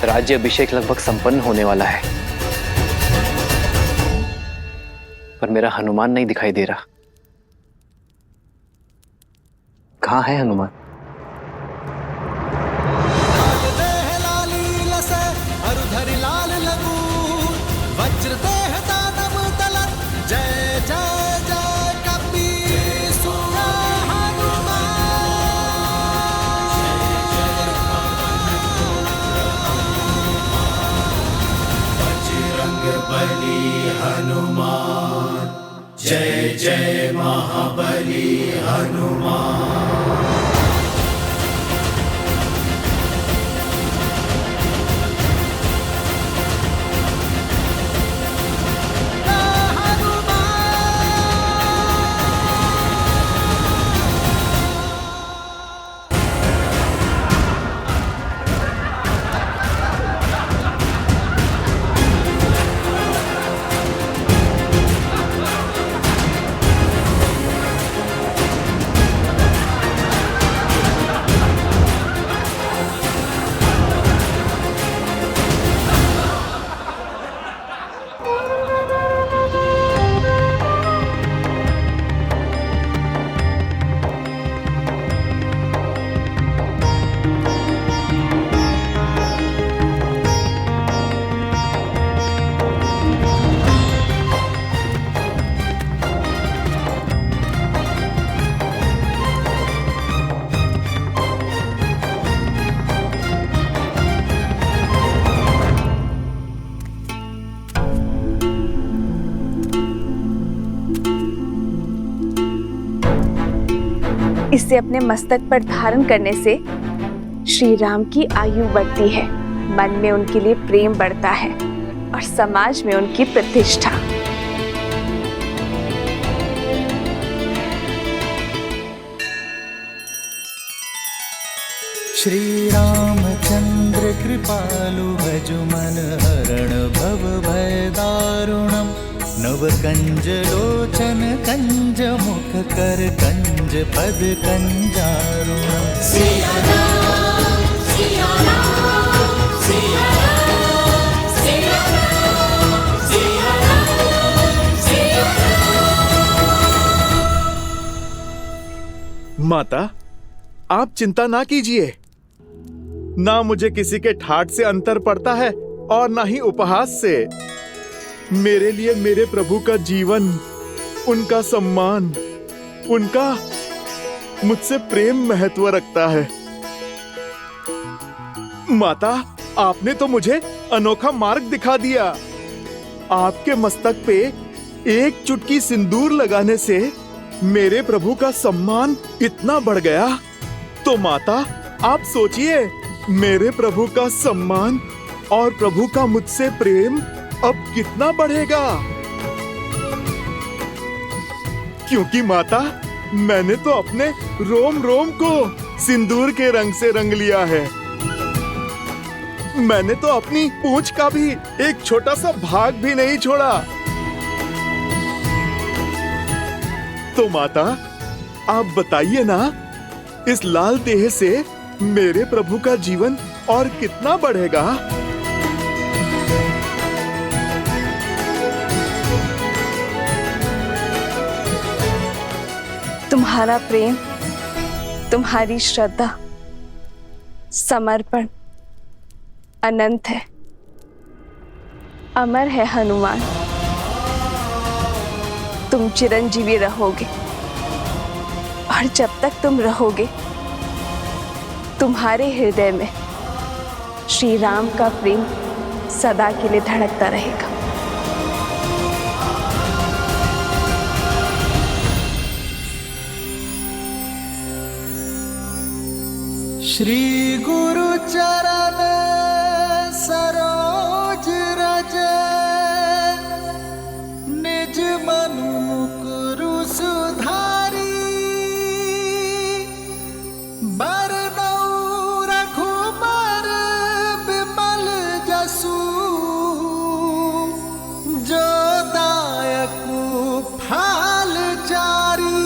राज्य अभिषेक लगभग संपन्न होने वाला है, पर मेरा हनुमान नहीं दिखाई दे रहा। कहाँ है हनुमान? वज्र देह दानव तलन, जय जय जय कपीसुर हनुमान। बजरंग बली हनुमान, जय जय महाबली हनुमान। इसे अपने मस्तक पर धारण करने से श्री राम की आयु बढ़ती है, मन में उनके लिए प्रेम बढ़ता है और समाज में उनकी प्रतिष्ठा। श्री रामचंद्र कृपालु भजु मन हरण भव भय दारुणम, नव कंज लोचन कंज मुख कर कंज पद कंजारुणम। सिया राम, सिया राम, सिया राम, सिया राम, सिया राम, सिया राम। माता, आप चिंता ना कीजिए। ना मुझे किसी के ठाठ से अंतर पड़ता है और ना ही उपहास से। मेरे लिए मेरे प्रभु का जीवन, उनका सम्मान, उनका मुझसे प्रेम महत्व रखता है। माता, आपने तो मुझे अनोखा मार्ग दिखा दिया। आपके मस्तक पे एक चुटकी सिंदूर लगाने से मेरे प्रभु का सम्मान इतना बढ़ गया। तो माता, आप सोचिए, मेरे प्रभु का सम्मान और प्रभु का मुझसे प्रेम अब कितना बढ़ेगा। क्योंकि माता, मैंने तो अपने रोम रोम को सिंदूर के रंग से रंग लिया है। मैंने तो अपनी पूंछ का भी एक छोटा सा भाग भी नहीं छोड़ा। तो माता, आप बताइए ना, इस लाल देह से मेरे प्रभु का जीवन और कितना बढ़ेगा। तुम्हारा प्रेम, तुम्हारी श्रद्धा, समर्पण अनंत है, अमर है हनुमान। तुम चिरंजीवी रहोगे, और जब तक तुम रहोगे, तुम्हारे हृदय में श्री राम का प्रेम सदा के लिए धड़कता रहेगा। श्री गुरु चरण सरोज रज, निज मनु मुकुरु सुधारी, बरनउँ रघुबर बिमल जसु, जो दायकु फल चारी।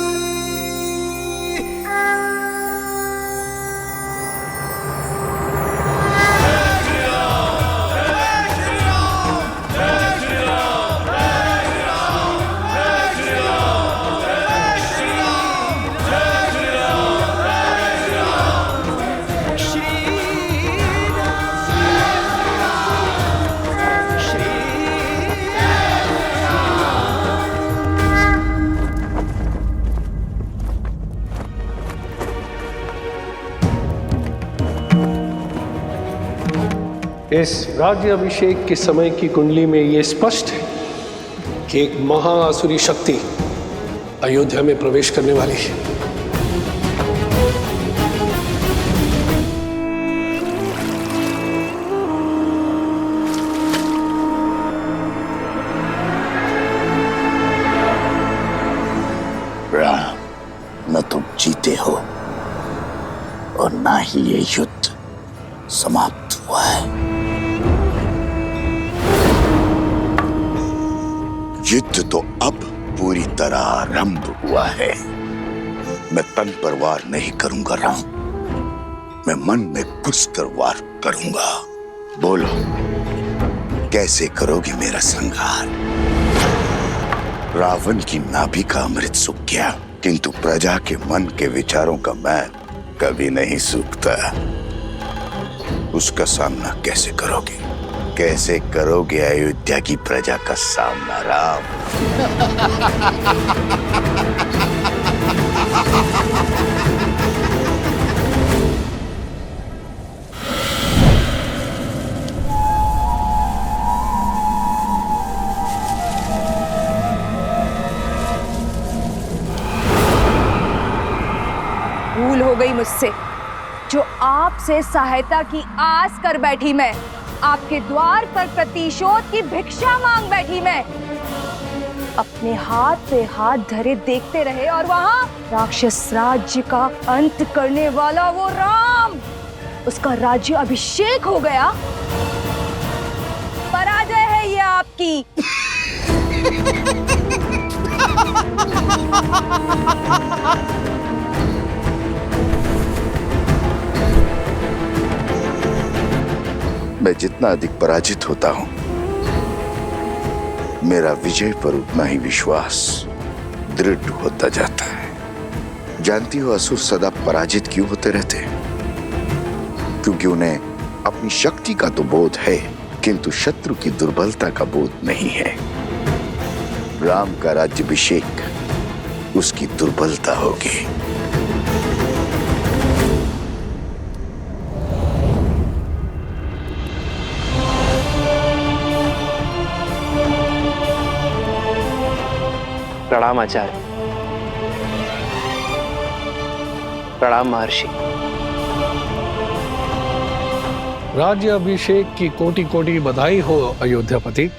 इस राज्य अभिषेक के समय की कुंडली में यह स्पष्ट है कि एक महाआसुरी शक्ति अयोध्या में प्रवेश करने वाली है। राम, न तुम जीते हो और ना ही ये युद्ध समाप्त हुआ है। युद्ध तो अब पूरी तरह आरंभ हुआ है। मैं तन पर वार नहीं करूंगा राम, मैं मन में घुसकर वार करूंगा। बोलो, कैसे करोगे मेरा संहार? रावण की नाभि का अमृत सूख गया, किंतु प्रजा के मन के विचारों का मैल कभी नहीं सूखता। उसका सामना कैसे करोगे? कैसे करोगे अयोध्या की प्रजा का सामना राम? भूल हो गई मुझसे, जो आपसे सहायता की आस कर बैठी मैं, आपके द्वार पर प्रतिशोध की भिक्षा मांग बैठी मैं। अपने हाथ पे हाथ धरे देखते रहे और वहां राक्षस राज्य का अंत करने वाला वो राम, उसका राज्य अभिषेक हो गया। पराजय है ये आपकी। मैं जितना अधिक पराजित होता हूं, मेरा विजय पर उतना ही विश्वास दृढ़ होता जाता है। जानती हो असुर सदा पराजित क्यों होते रहते हैं? क्योंकि उन्हें अपनी शक्ति का तो बोध है, किंतु शत्रु की दुर्बलता का बोध नहीं है। राम का राज्याभिषेक उसकी दुर्बलता होगी। प्रणाम आचार्य। प्रणाम महर्षि। राज्य अभिषेक की कोटि कोटि बधाई हो अयोध्यापति,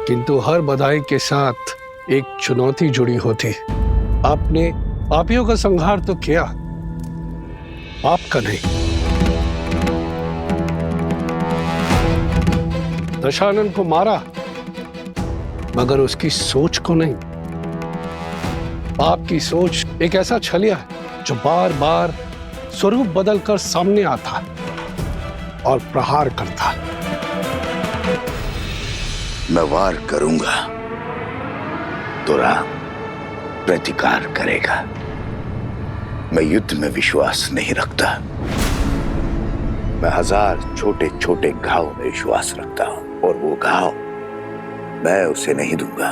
किंतु हर बधाई के साथ एक चुनौती जुड़ी होती। आपने पापियों का संहार तो किया, आपका नहीं। दशानन को मारा, मगर उसकी सोच को नहीं। आपकी सोच एक ऐसा छलिया है जो बार बार स्वरूप बदलकर सामने आता और प्रहार करता। मैं वार करूंगा तो राम प्रतिकार करेगा। मैं युद्ध में विश्वास नहीं रखता। मैं 1000 छोटे छोटे घाव में विश्वास रखता हूं, और वो घाव मैं उसे नहीं दूंगा,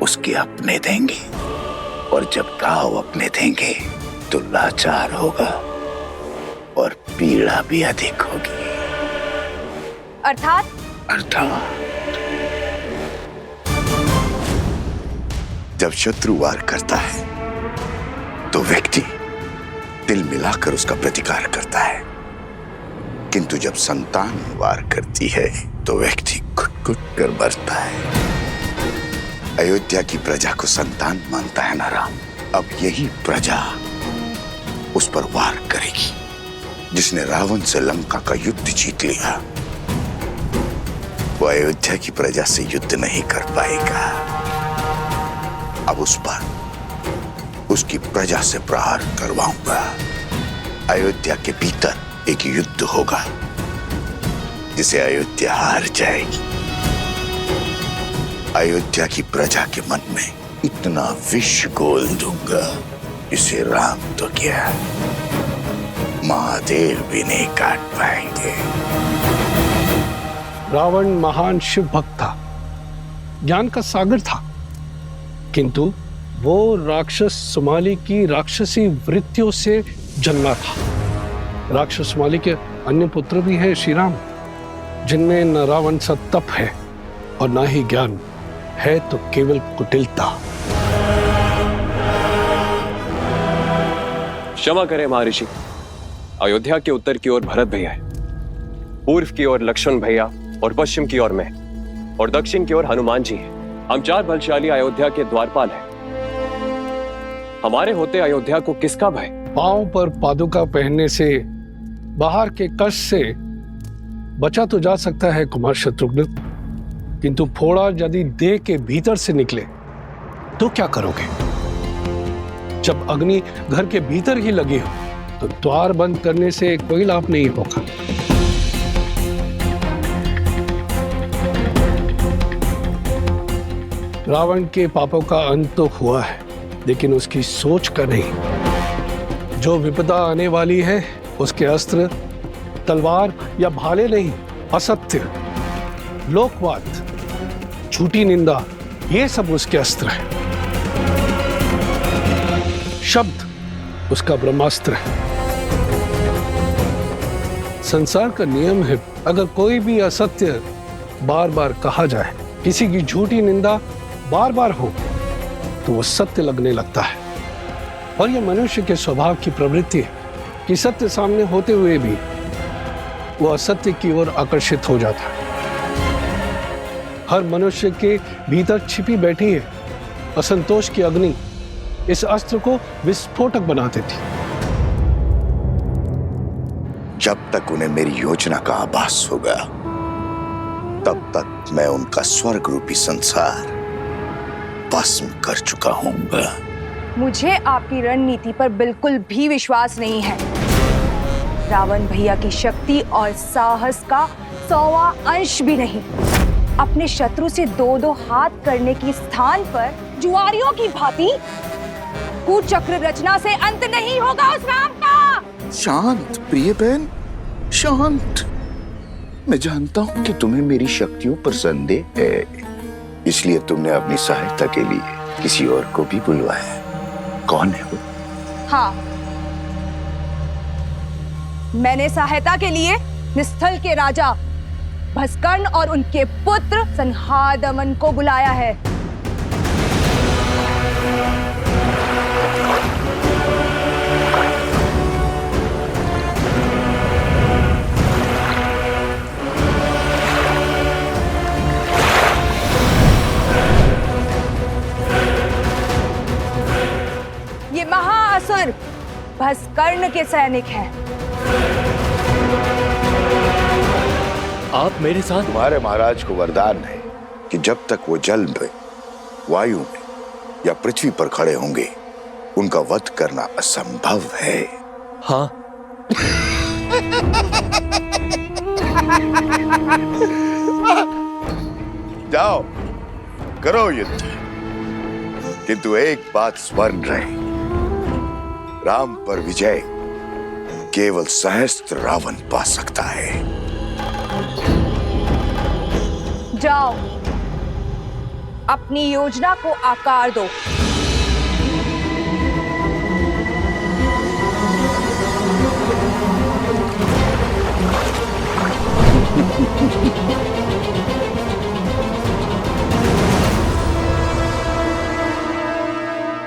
उसके अपने देंगे। और जब घाव अपने देंगे तो लाचार होगा और पीड़ा भी अधिक होगी। अर्थात जब शत्रु वार करता है तो व्यक्ति दिल मिलाकर उसका प्रतिकार करता है, किंतु जब संतान वार करती है तो व्यक्ति घुट-घुट कर मरता है। अयोध्या की प्रजा को संतान मानता है ना राम। अब यही प्रजा उस पर वार करेगी। जिसने रावण से लंका का युद्ध जीत लिया, वो अयोध्या की प्रजा से युद्ध नहीं कर पाएगा। अब उस पर उसकी प्रजा से प्रहार करवाऊंगा। अयोध्या के भीतर एक युद्ध होगा जिसे अयोध्या हार जाएगी। अयोध्या की प्रजा के मन में इतना विष घोल दूंगा, इसे राम तो क्या महादेव भी नहीं काट पाएंगे। रावण महान शिव भक्त था, ज्ञान का सागर था, किंतु वो राक्षस सुमाली की राक्षसी वृत्तियों से जन्मा था। राक्षस सुमाली के अन्य पुत्र भी हैं श्री राम, जिनमें न रावण सा तप है और न ही ज्ञान है, तो केवल कुटिलता। क्षमा करें महर्षि, अयोध्या के उत्तर की ओर भरत भैया है, पूर्व की ओर लक्ष्मण भैया और पश्चिम की ओर मैं, और दक्षिण की ओर हनुमान जी हैं। हम 4 बलशाली अयोध्या के द्वारपाल हैं। हमारे होते अयोध्या को किसका भय? पांव पर पादुका पहनने से, बाहर के कष्ट से बचा तो जा सकता है कुमार शत्रुघ्न, किंतु फोड़ा यदि देह के भीतर से निकले तो क्या करोगे? जब अग्नि घर के भीतर ही लगी हो तो द्वार बंद करने से कोई लाभ नहीं होगा। रावण के पापों का अंत तो हुआ है, लेकिन उसकी सोच का नहीं। जो विपदा आने वाली है उसके अस्त्र तलवार या भाले नहीं, असत्य, लोकवाद, झूठी निंदा, ये सब उसके अस्त्र है। शब्द उसका ब्रह्मास्त्र है। संसार का नियम है, अगर कोई भी असत्य बार बार कहा जाए, किसी की झूठी निंदा बार बार हो, तो वो सत्य लगने लगता है। और यह मनुष्य के स्वभाव की प्रवृत्ति है कि सत्य सामने होते हुए भी वो असत्य की ओर आकर्षित हो जाता है। हर मनुष्य के भीतर छिपी बैठी है असंतोष की अग्नि, इस अस्त्र को विस्फोटक बना देती। जब तक उन्हें मेरी योजना का आभास होगा, तब तक मैं उनका स्वर्ग रूपी संसार भस्म कर चुका हूंगा। मुझे आपकी रणनीति पर बिल्कुल भी विश्वास नहीं है। रावण भैया की शक्ति और साहस का 100वां अंश भी नहीं। अपने शत्रु से 2-2 हाथ करने की स्थान पर जुआरियों की भांति कुचक्र रचना से अंत नहीं होगा उस राम का। शांत प्रिय बहन, शांत। मैं जानता हूं कि तुम्हें मेरी शक्तियों पर संदेह है, इसलिए तुमने अपनी सहायता के लिए किसी और को भी बुलवाया। कौन है वो? हाँ, मैंने सहायता के लिए निस्थल के राजा भस्कर्ण और उनके पुत्र संहादमन को बुलाया है। ये महाअसुर भस्कर्ण के सैनिक हैं। आप मेरे साथ? तुम्हारे महाराज को वरदान है कि जब तक वो जल में, वायु में या पृथ्वी पर खड़े होंगे उनका वध करना असंभव है। हाँ। जाओ करो युद्ध, किंतु एक बात स्मरण रहे, राम पर विजय केवल सहस्त्र रावण पा सकता है। जाओ, अपनी योजना को आकार दो।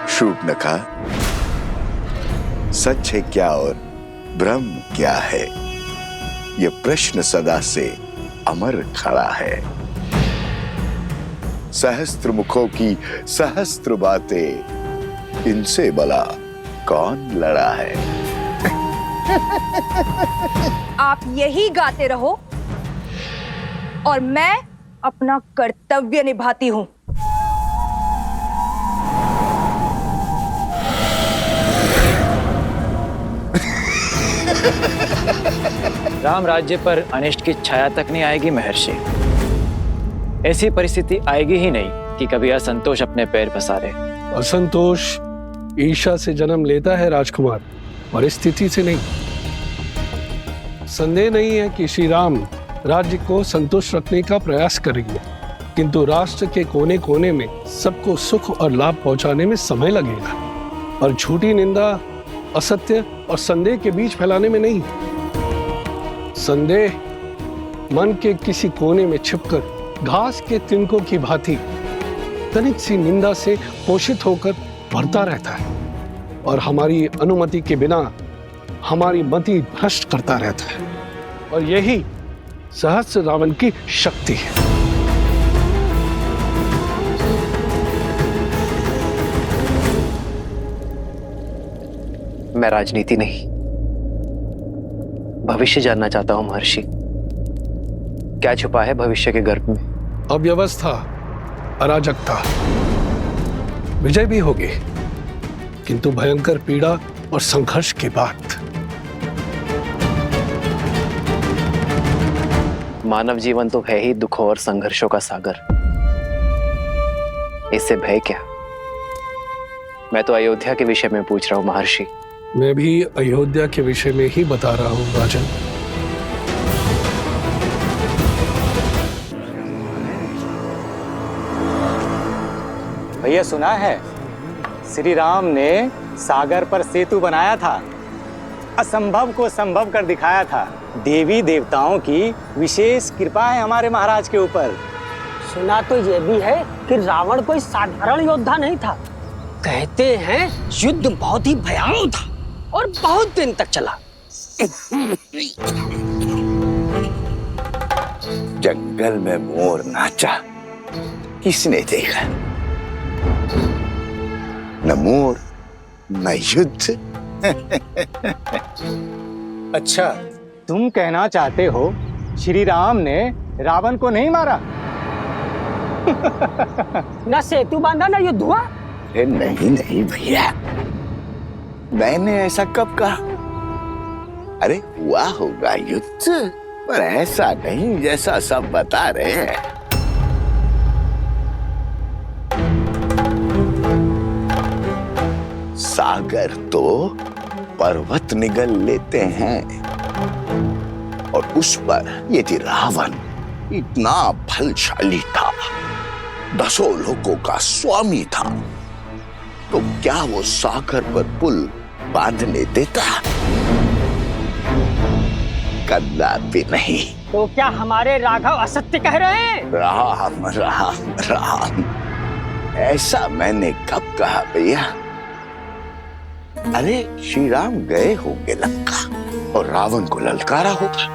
शूर्पणखा, सच है क्या और भ्रम क्या है, ये प्रश्न सदा से अमर खड़ा है। सहस्त्र मुखों की सहस्त्र बातें, इनसे भला कौन लड़ा है। आप यही गाते रहो और मैं अपना कर्तव्य निभाती हूं। राम राज्य पर अनिष्ट की छाया तक नहीं आएगी महर्षि। ऐसी परिस्थिति आएगी ही नहीं कि कभी असंतोष अपने पैर पसारे। असंतोष ईर्ष्या से जन्म लेता है राजकुमार, परिस्थिति से नहीं। संदेह नहीं है कि श्री राम राज्य को संतुष्ट रखने का प्रयास करेंगे, किंतु राष्ट्र के कोने कोने में सबको सुख और लाभ पहुंचाने में समय लगेगा, और झूठी निंदा, असत्य और संदेह के बीच फैलाने में नहीं। संदेह मन के किसी कोने में छिपकर घास के तिनकों की भांति तनिक सी निंदा से पोषित होकर बढ़ता रहता है और हमारी अनुमति के बिना हमारी मति भ्रष्ट करता रहता है, और यही सहस्त्र रावण की शक्ति है। मैं राजनीति नहीं, भविष्य जानना चाहता हूं महर्षि। क्या छुपा है भविष्य के गर्भ में? अव्यवस्था, अराजकता, विजय भी होगी, किंतु भयंकर पीड़ा और संघर्ष के बाद। मानव जीवन तो है ही दुखों और संघर्षों का सागर, इससे भय क्या? मैं तो अयोध्या के विषय में पूछ रहा हूं महर्षि। मैं भी अयोध्या के विषय में ही बता रहा हूं राजन। भैया सुना है श्री राम ने सागर पर सेतु बनाया था, असंभव को संभव कर दिखाया था। देवी देवताओं की विशेष कृपा है हमारे महाराज के ऊपर। सुना तो ये भी है कि रावण कोई साधारण योद्धा नहीं था। कहते हैं युद्ध बहुत ही भयावह था और बहुत दिन तक चला। जंगल में मोर नाचा, किसने देखा? न मोर न युद्ध। अच्छा, तुम कहना चाहते हो श्री राम ने रावण को नहीं मारा? न सेतु बांधा न युद्ध हुआ। नहीं नहीं भैया, मैंने ऐसा कब कहा? अरे हुआ होगा युद्ध, पर ऐसा नहीं जैसा सब बता रहे हैं। सागर तो पर्वत निगल लेते हैं, और उस पर यदि रावण इतना बलशाली था, 10 लोगों का स्वामी था, तो क्या वो सागर पर पुल बांधने देता? कदापि नहीं। तो क्या हमारे राघव असत्य कह रहे हैं? राम राम राम। ऐसा मैंने कब कहा भैया? अरे श्री राम गए होंगे लंका और रावण को ललकारा होगा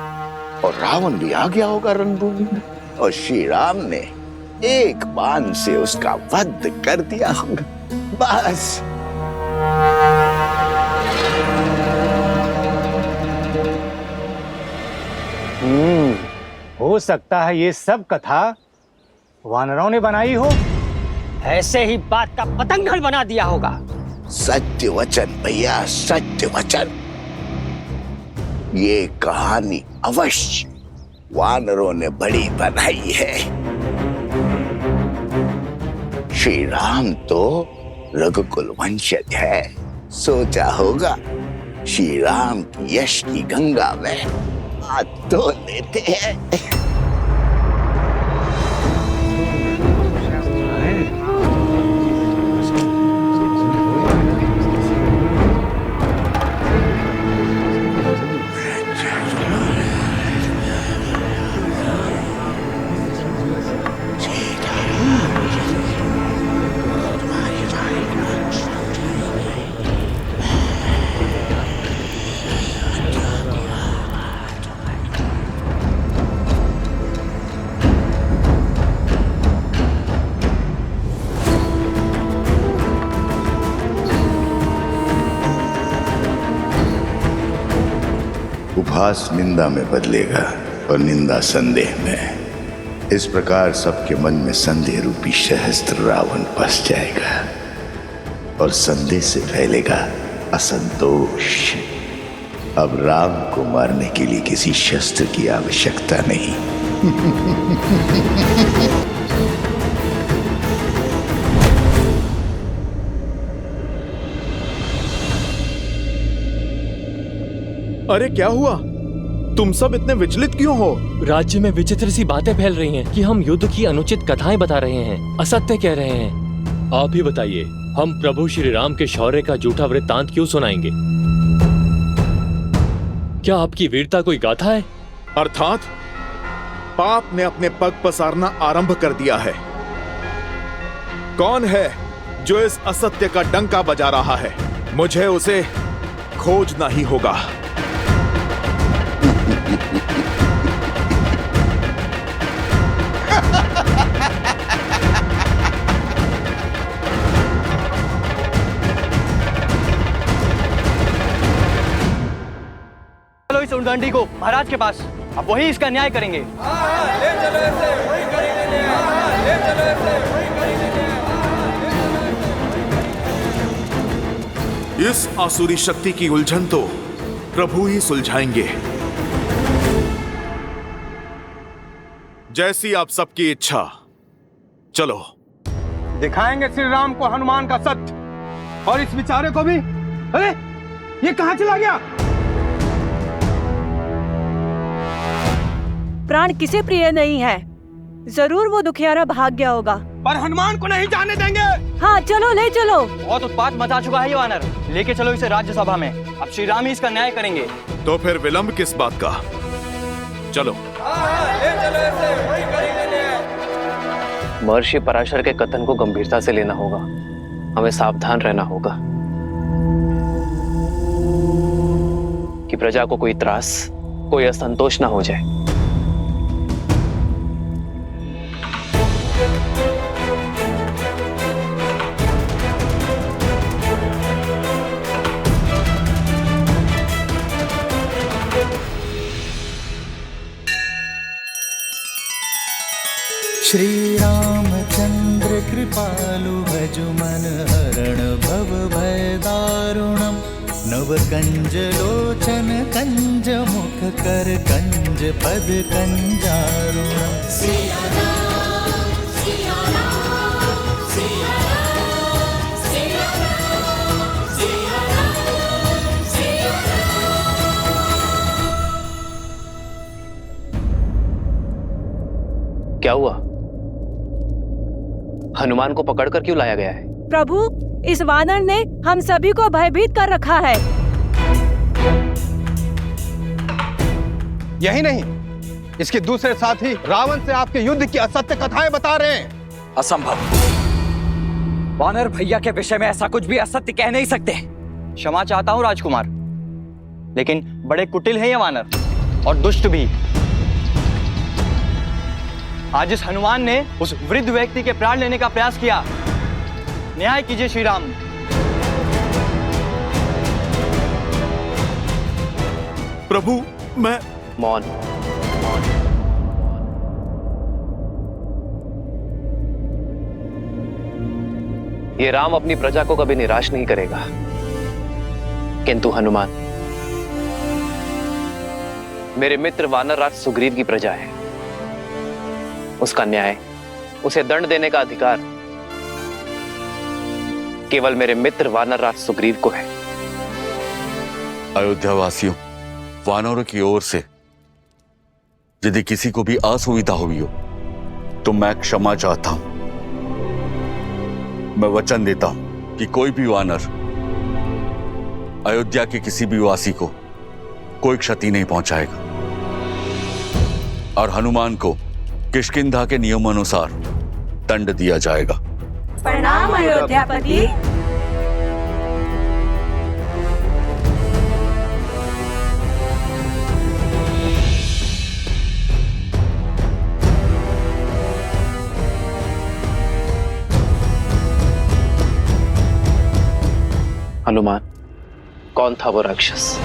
और रावण भी आ गया होगा रणभूमि में और श्री राम ने एक बाण से उसका वध कर दिया होगा, बस। हो सकता है ये सब कथा वानरों ने बनाई हो। ऐसे ही बात का पतंगड़ बना दिया होगा। सत्य वचन भैया, सत्य वचन। ये कहानी अवश्य वानरों ने बड़ी बनाई है। श्री राम तो रघुकुल वंशज है, सोचा होगा श्री राम की यश की गंगा में हाथ धो लेते हैं। उपहास निंदा में बदलेगा और निंदा संदेह में। इस प्रकार सबके मन में संदेह रूपी सहस्त्र रावण बस जाएगा और संदेह से फैलेगा असंतोष। अब राम को मारने के लिए किसी शस्त्र की आवश्यकता नहीं। अरे क्या हुआ? तुम सब इतने विचलित क्यों हो? राज्य में विचित्र सी बातें फैल रही हैं कि हम युद्ध की अनुचित कथाएं बता रहे हैं, असत्य कह रहे हैं। आप ही बताइए, हम प्रभु श्री राम के शौर्य का झूठा वृत्तांत क्यों सुनाएंगे? क्या आपकी वीरता कोई गाथा है? अर्थात पाप ने अपने पग पसारना आरंभ कर दिया है। कौन है जो इस असत्य का डंका बजा रहा है? मुझे उसे खोजना ही होगा। चलो इस उद्दंडी को महाराज के पास, अब वही इसका न्याय करेंगे। इस आसुरी शक्ति की उलझन तो प्रभु ही सुलझाएंगे। जैसी आप सबकी इच्छा। चलो दिखाएंगे श्री राम को हनुमान का सत्य और इस बेचारे को भी। अरे ये कहां चला गया? प्राण किसे प्रिय नहीं है, जरूर वो दुखियारा भाग गया होगा। पर हनुमान को नहीं जाने देंगे। हाँ चलो ले चलो। बहुत उत्पात मचा चुका है ये वानर, लेके चलो इसे राज्यसभा में। अब श्री राम ही इसका न्याय करेंगे। तो फिर विलंब किस बात का? चलो। महर्षि पराशर के कथन को गंभीरता से लेना होगा, हमें सावधान रहना होगा कि प्रजा को कोई त्रास, कोई असंतोष ना हो जाए। श्री रामचंद्र कृपालु भजु मन हरण भव भय दारुणम। नव कंज लोचन कंज मुख कर कंज पद कंजारुणम। क्या हुआ? हनुमान को पकड़कर क्यों लाया गया है? प्रभु, इस वानर ने हम सभी को भयभीत कर रखा है। यही नहीं, इसके दूसरे साथी रावण से आपके युद्ध की असत्य कथाएं बता रहे हैं। असंभव। वानर भैया के विषय में ऐसा कुछ भी असत्य कह नहीं सकते। क्षमा चाहता हूं राजकुमार, लेकिन बड़े कुटिल हैं ये वानर और दुष्ट भी। आज इस हनुमान ने उस वृद्ध व्यक्ति के प्राण लेने का प्रयास किया। न्याय कीजिए श्री राम। प्रभु मैं मौन। ये राम अपनी प्रजा को कभी निराश नहीं करेगा, किंतु हनुमान मेरे मित्र वानरराज सुग्रीव की प्रजा है। उसका न्याय, उसे दंड देने का अधिकार केवल मेरे मित्र वानरराज सुग्रीव को है। अयोध्या वासियों, वानरों की ओर से यदि किसी को भी असुविधा हुई हो तो मैं क्षमा चाहता हूं। मैं वचन देता हूं कि कोई भी वानर अयोध्या के किसी भी वासी को कोई क्षति नहीं पहुंचाएगा और हनुमान को किष्किंधा के नियमानुसार दंड दिया जाएगा। प्रणाम अयोध्यापति। हनुमान, कौन था वो राक्षस?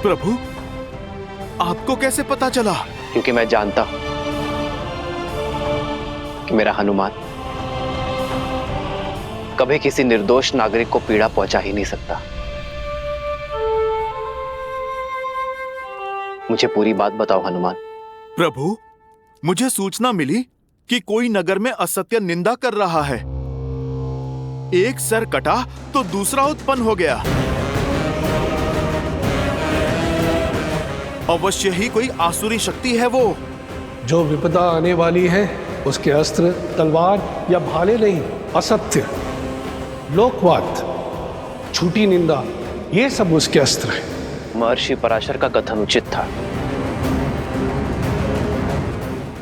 प्रभु, आपको कैसे पता चला? क्योंकि मैं जानता हूं कि मेरा हनुमान कभी किसी निर्दोष नागरिक को पीड़ा पहुंचा ही नहीं सकता। मुझे पूरी बात बताओ हनुमान। प्रभु, मुझे सूचना मिली कि कोई नगर में असत्य निंदा कर रहा है। एक सर कटा तो दूसरा उत्पन्न हो गया। अवश्य ही कोई आसुरी शक्ति है वो। जो विपदा आने वाली है उसके अस्त्र तलवार या भाले नहीं, असत्य, लोकवाद, झूठी निंदा, ये सब उसके अस्त्र हैं। महर्षि पराशर का कथन उचित था।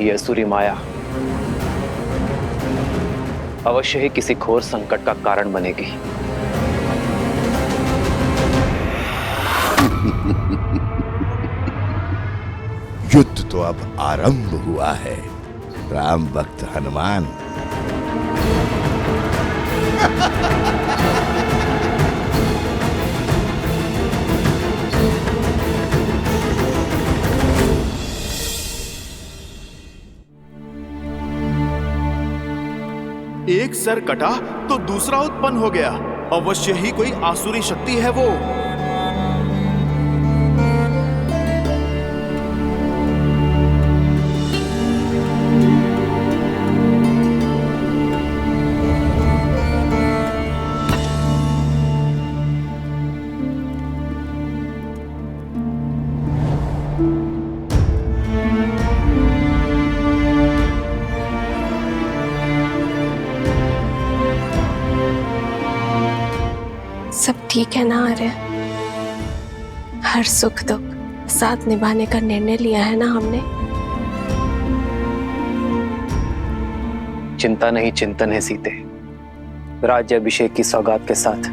यह असुरी माया अवश्य ही किसी घोर संकट का कारण बनेगी। युद्ध तो अब आरंभ हुआ है राम भक्त हनुमान। एक सर कटा तो दूसरा उत्पन्न हो गया। अवश्य ही कोई आसुरी शक्ति है वो। सब ठीक है ना आर्य? हर सुख दुख साथ निभाने का निर्णय लिया है ना हमने? चिंता नहीं चिंतन है सीते। राज्य अभिषेक की सौगात के साथ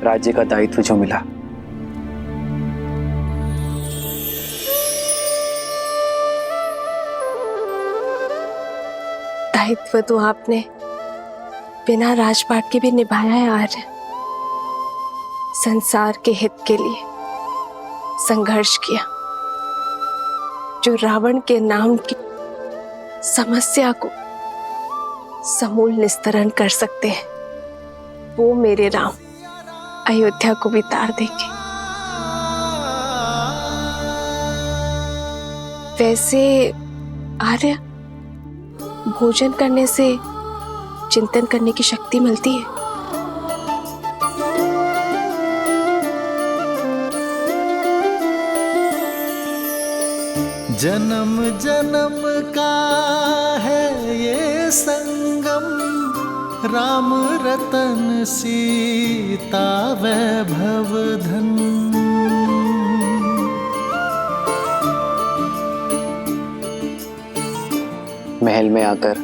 राज्य का दायित्व जो मिला, दायित्व तो आपने बिना राजपाट के भी निभाया है आर्य। संसार के हित के लिए संघर्ष किया। जो रावण के नाम की समस्या को समूल निस्तरण कर सकते हैं, वो मेरे राम अयोध्या को भी तार देंगे। वैसे आर्य, भोजन करने से चिंतन करने की शक्ति मिलती है। जन्म जन्म का है ये संगम, राम रतन सीता वैभव धन। महल में आकर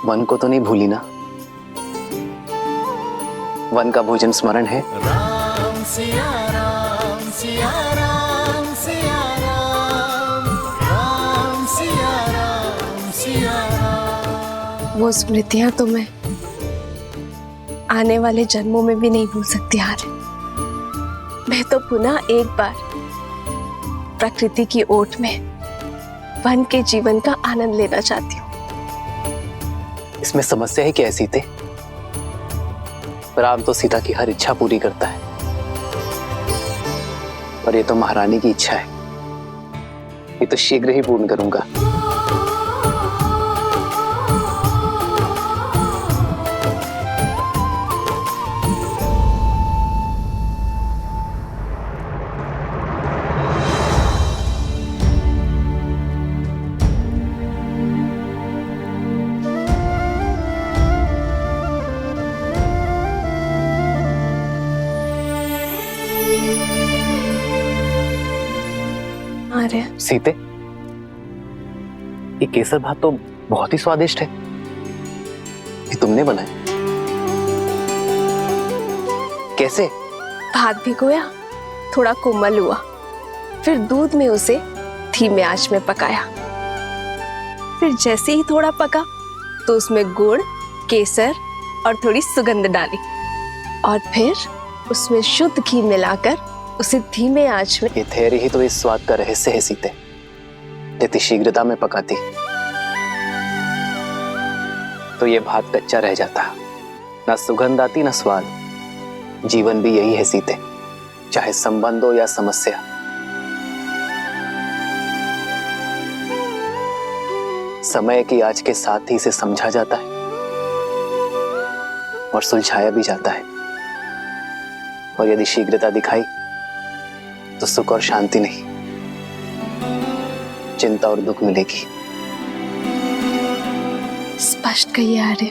वन को तो नहीं भूली ना? वन का भोजन स्मरण है? राम सिया राम सिया राम सिया राम, राम सिया राम सिया राम। वो स्मृतियां तो मैं आने वाले जन्मों में भी नहीं भूल सकती आर्य। मैं तो पुनः एक बार प्रकृति की ओट में वन के जीवन का आनंद लेना चाहती हूँ। इसमें समस्या है क्या सीते? राम तो सीता की हर इच्छा पूरी करता है, और ये तो महारानी की इच्छा है। ये तो शीघ्र ही पूर्ण करूंगा। सीते, ये केसर भात तो बहुत ही स्वादिष्ट है। ये तुमने बनाया? कैसे? भात भिगोया, थोड़ा कोमल हुआ, फिर दूध में उसे धीमे आंच में पकाया। फिर जैसे ही थोड़ा पका तो उसमें गुड़, केसर और थोड़ी सुगंध डाली, और फिर उसमें शुद्ध घी मिलाकर उसे धीमे आंच में। ये धैर्य ही तो इस स्वाद का रहस्य है सीते। यदि शीघ्रता में पकाती तो ये भात कच्चा रह जाता, ना सुगंध आती ना स्वाद। जीवन भी यही है सीते, चाहे संबंध हो या समस्या। समय की आज के साथ ही इसे समझा जाता है और सुलझाया भी जाता है। और यदि शीघ्रता दिखाई तो सुख और शांति नहीं, चिंता और दुख मिलेगी। स्पष्ट कहिए आर्य।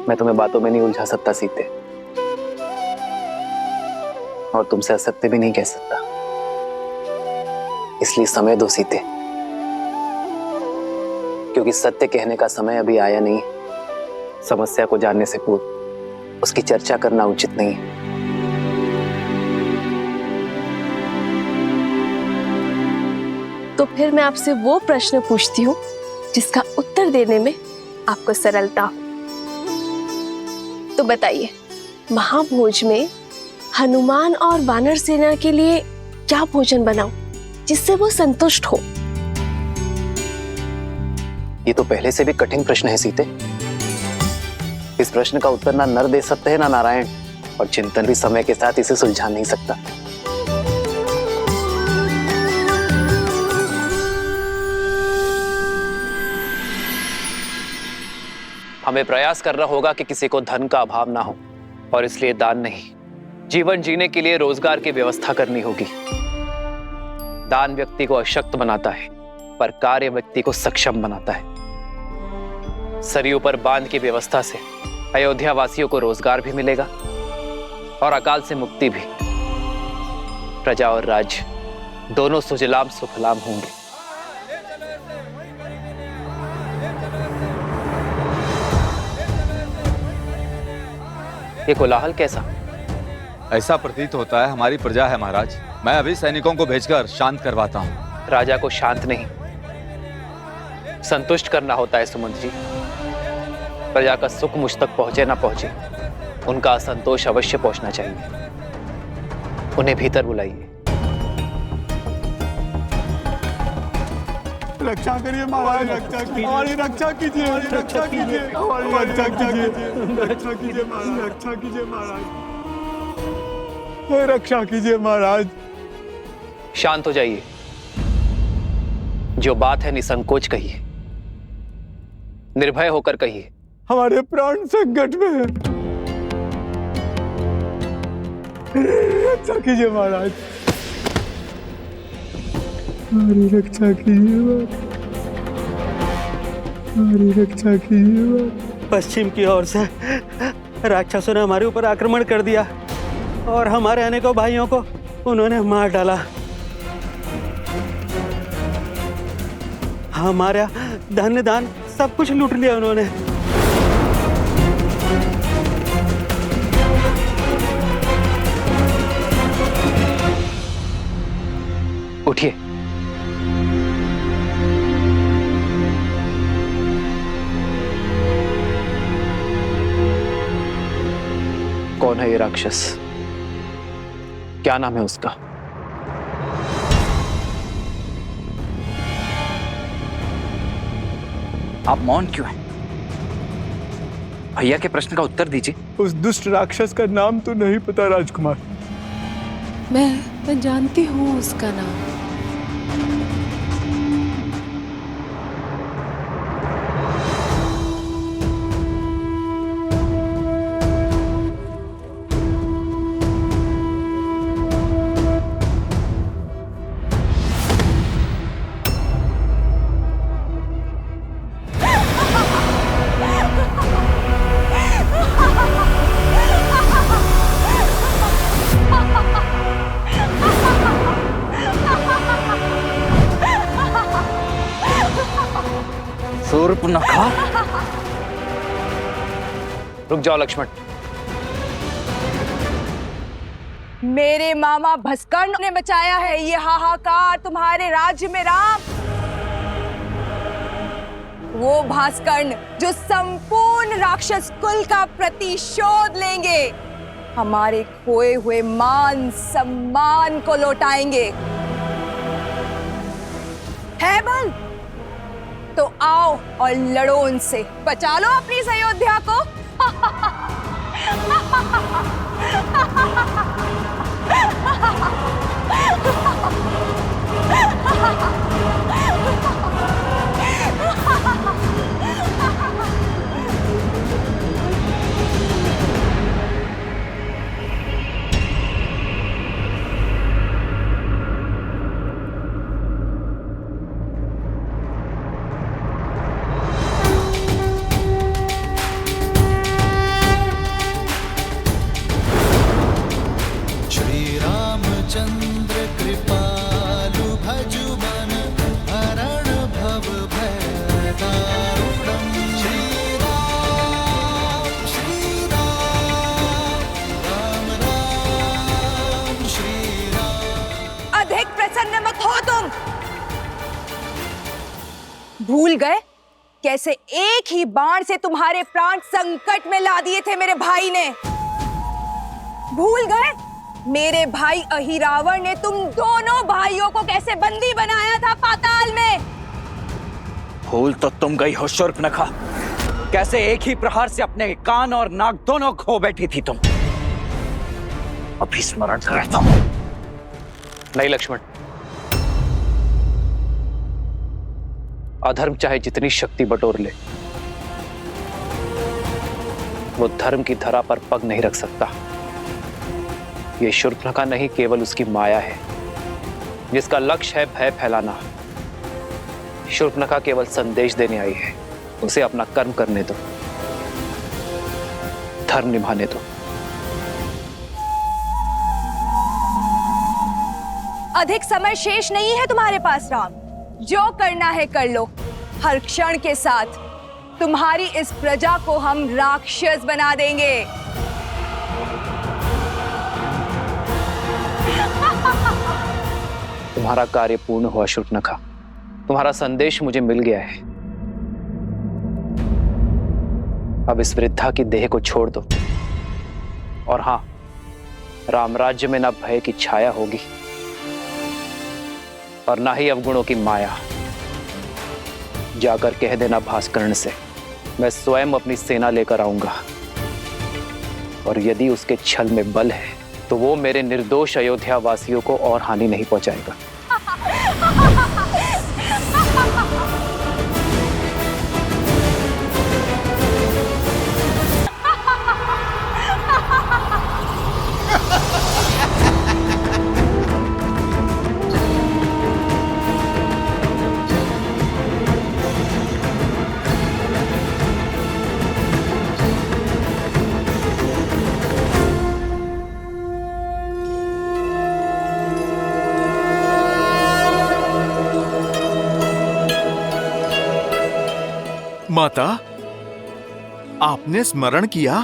मैं तुम्हें बातों में नहीं उलझा सकता सीते, और तुमसे असत्य भी नहीं कह सकता। इसलिए समय दो सीते, क्योंकि सत्य कहने का समय अभी आया नहीं। समस्या को जानने से पूर्व उसकी चर्चा करना उचित नहीं है। तो फिर मैं आपसे वो प्रश्न पूछती हूँ जिसका उत्तर देने में आपको सरलता हो। तो बताइए, महाभोज में हनुमान और वानर सेना के लिए क्या भोजन बनाऊं जिससे वो संतुष्ट हो? ये तो पहले से भी कठिन प्रश्न है सीते। इस प्रश्न का उत्तर ना नर दे सकते हैं ना नारायण, और चिंतन भी समय के साथ इसे सुलझा नहीं सकता। हमें प्रयास करना होगा कि किसी को धन का अभाव ना हो, और इसलिए दान नहीं, जीवन जीने के लिए रोजगार की व्यवस्था करनी होगी। दान व्यक्ति को अशक्त बनाता है, पर कार्य व्यक्ति को सक्षम बनाता है। सरयू पर बांध की व्यवस्था से अयोध्या वासियों को रोजगार भी मिलेगा और अकाल से मुक्ति भी। प्रजा और राज्य दोनों सुजलाम सुफलाम होंगे। ये कोलाहल कैसा? ऐसा प्रतीत होता है हमारी प्रजा है महाराज। मैं अभी सैनिकों को भेजकर शांत करवाता हूँ। राजा को शांत नहीं, संतुष्ट करना होता है सुमंत जी। प्रजा का सुख मुझ तक पहुंचे ना पहुंचे, उनका असंतोष अवश्य पहुंचना चाहिए। उन्हें भीतर बुलाइए। रक्षा करिए महाराज, रक्षा कीजिए, हमारी रक्षा कीजिए, रक्षा कीजिए, हमारी रक्षा कीजिए, रक्षा कीजिए महाराज, रक्षा कीजिए महाराज, रक्षा कीजिए महाराज। शांत हो जाइए। जो बात है निसंकोच कहिए, निर्भय होकर कहिए। हमारे प्राण संकट में है, रक्षा कीजिए महाराज, हमारी रक्षा कीजिए, हमारी रक्षा कीजिए। पश्चिम की ओर से राक्षसों ने हमारे ऊपर आक्रमण कर दिया और हमारे अनेकों भाइयों को उन्होंने मार डाला। हमारा धन दान सब कुछ लूट लिया उन्होंने। उठिए। कौन है ये राक्षस? क्या नाम है उसका? आप मौन क्यों हैं? भैया के प्रश्न का उत्तर दीजिए। उस दुष्ट राक्षस का नाम तो नहीं पता राजकुमार। मैं जानती हूँ उसका नाम। शूर्पणखा। रुक जाओ लक्ष्मण। मेरे मामा भस्कर्ण ने बचाया है ये हाहाकार तुम्हारे राज्य में राम। वो भास्कर्ण जो संपूर्ण राक्षस कुल का प्रतिशोध लेंगे, हमारे खोए हुए मान सम्मान को लौटाएंगे। है बल तो आओ और लड़ो उनसे, बचा लो अपनी इस अयोध्या को। चंद्र कृपालु भजु मन हरण भव भय दारुणम। श्री राम राम श्री राम। अधिक प्रसन्न मत हो तुम। भूल गए कैसे एक ही बाण से तुम्हारे प्राण संकट में ला दिए थे मेरे भाई ने? भूल गए मेरे भाई अहिरावण ने तुम दोनों भाइयों को कैसे बंदी बनाया था पाताल में? भूल तो तुम गई हो शूर्पणखा। कैसे एक ही प्रहार से अपने कान और नाक दोनों खो बैठी थी तुम। अभी स्मरण करता हूं। नहीं लक्ष्मण, अधर्म चाहे जितनी शक्ति बटोर ले, वो धर्म की धरा पर पग नहीं रख सकता। ये शूर्पणखा नहीं, केवल उसकी माया है जिसका लक्ष्य है भय फैलाना। शूर्पणखा केवल संदेश देने आई है। उसे अपना कर्म करने दो, धर्म निभाने दो। अधिक समय शेष नहीं है तुम्हारे पास राम। जो करना है कर लो। हर क्षण के साथ तुम्हारी इस प्रजा को हम राक्षस बना देंगे। तुम्हारा कार्य पूर्ण हुआ शूर्पणखा। तुम्हारा संदेश मुझे मिल गया है। अब इस वृद्धा की देह को छोड़ दो। और हां, रामराज्य में ना भय की छाया होगी और ना ही अवगुणों की माया। जाकर कह देना भास्कर्ण से, मैं स्वयं अपनी सेना लेकर आऊंगा और यदि उसके छल में बल है तो वो मेरे निर्दोष अयोध्या वासियों को और हानि नहीं पहुंचाएगा। माता, आपने स्मरण किया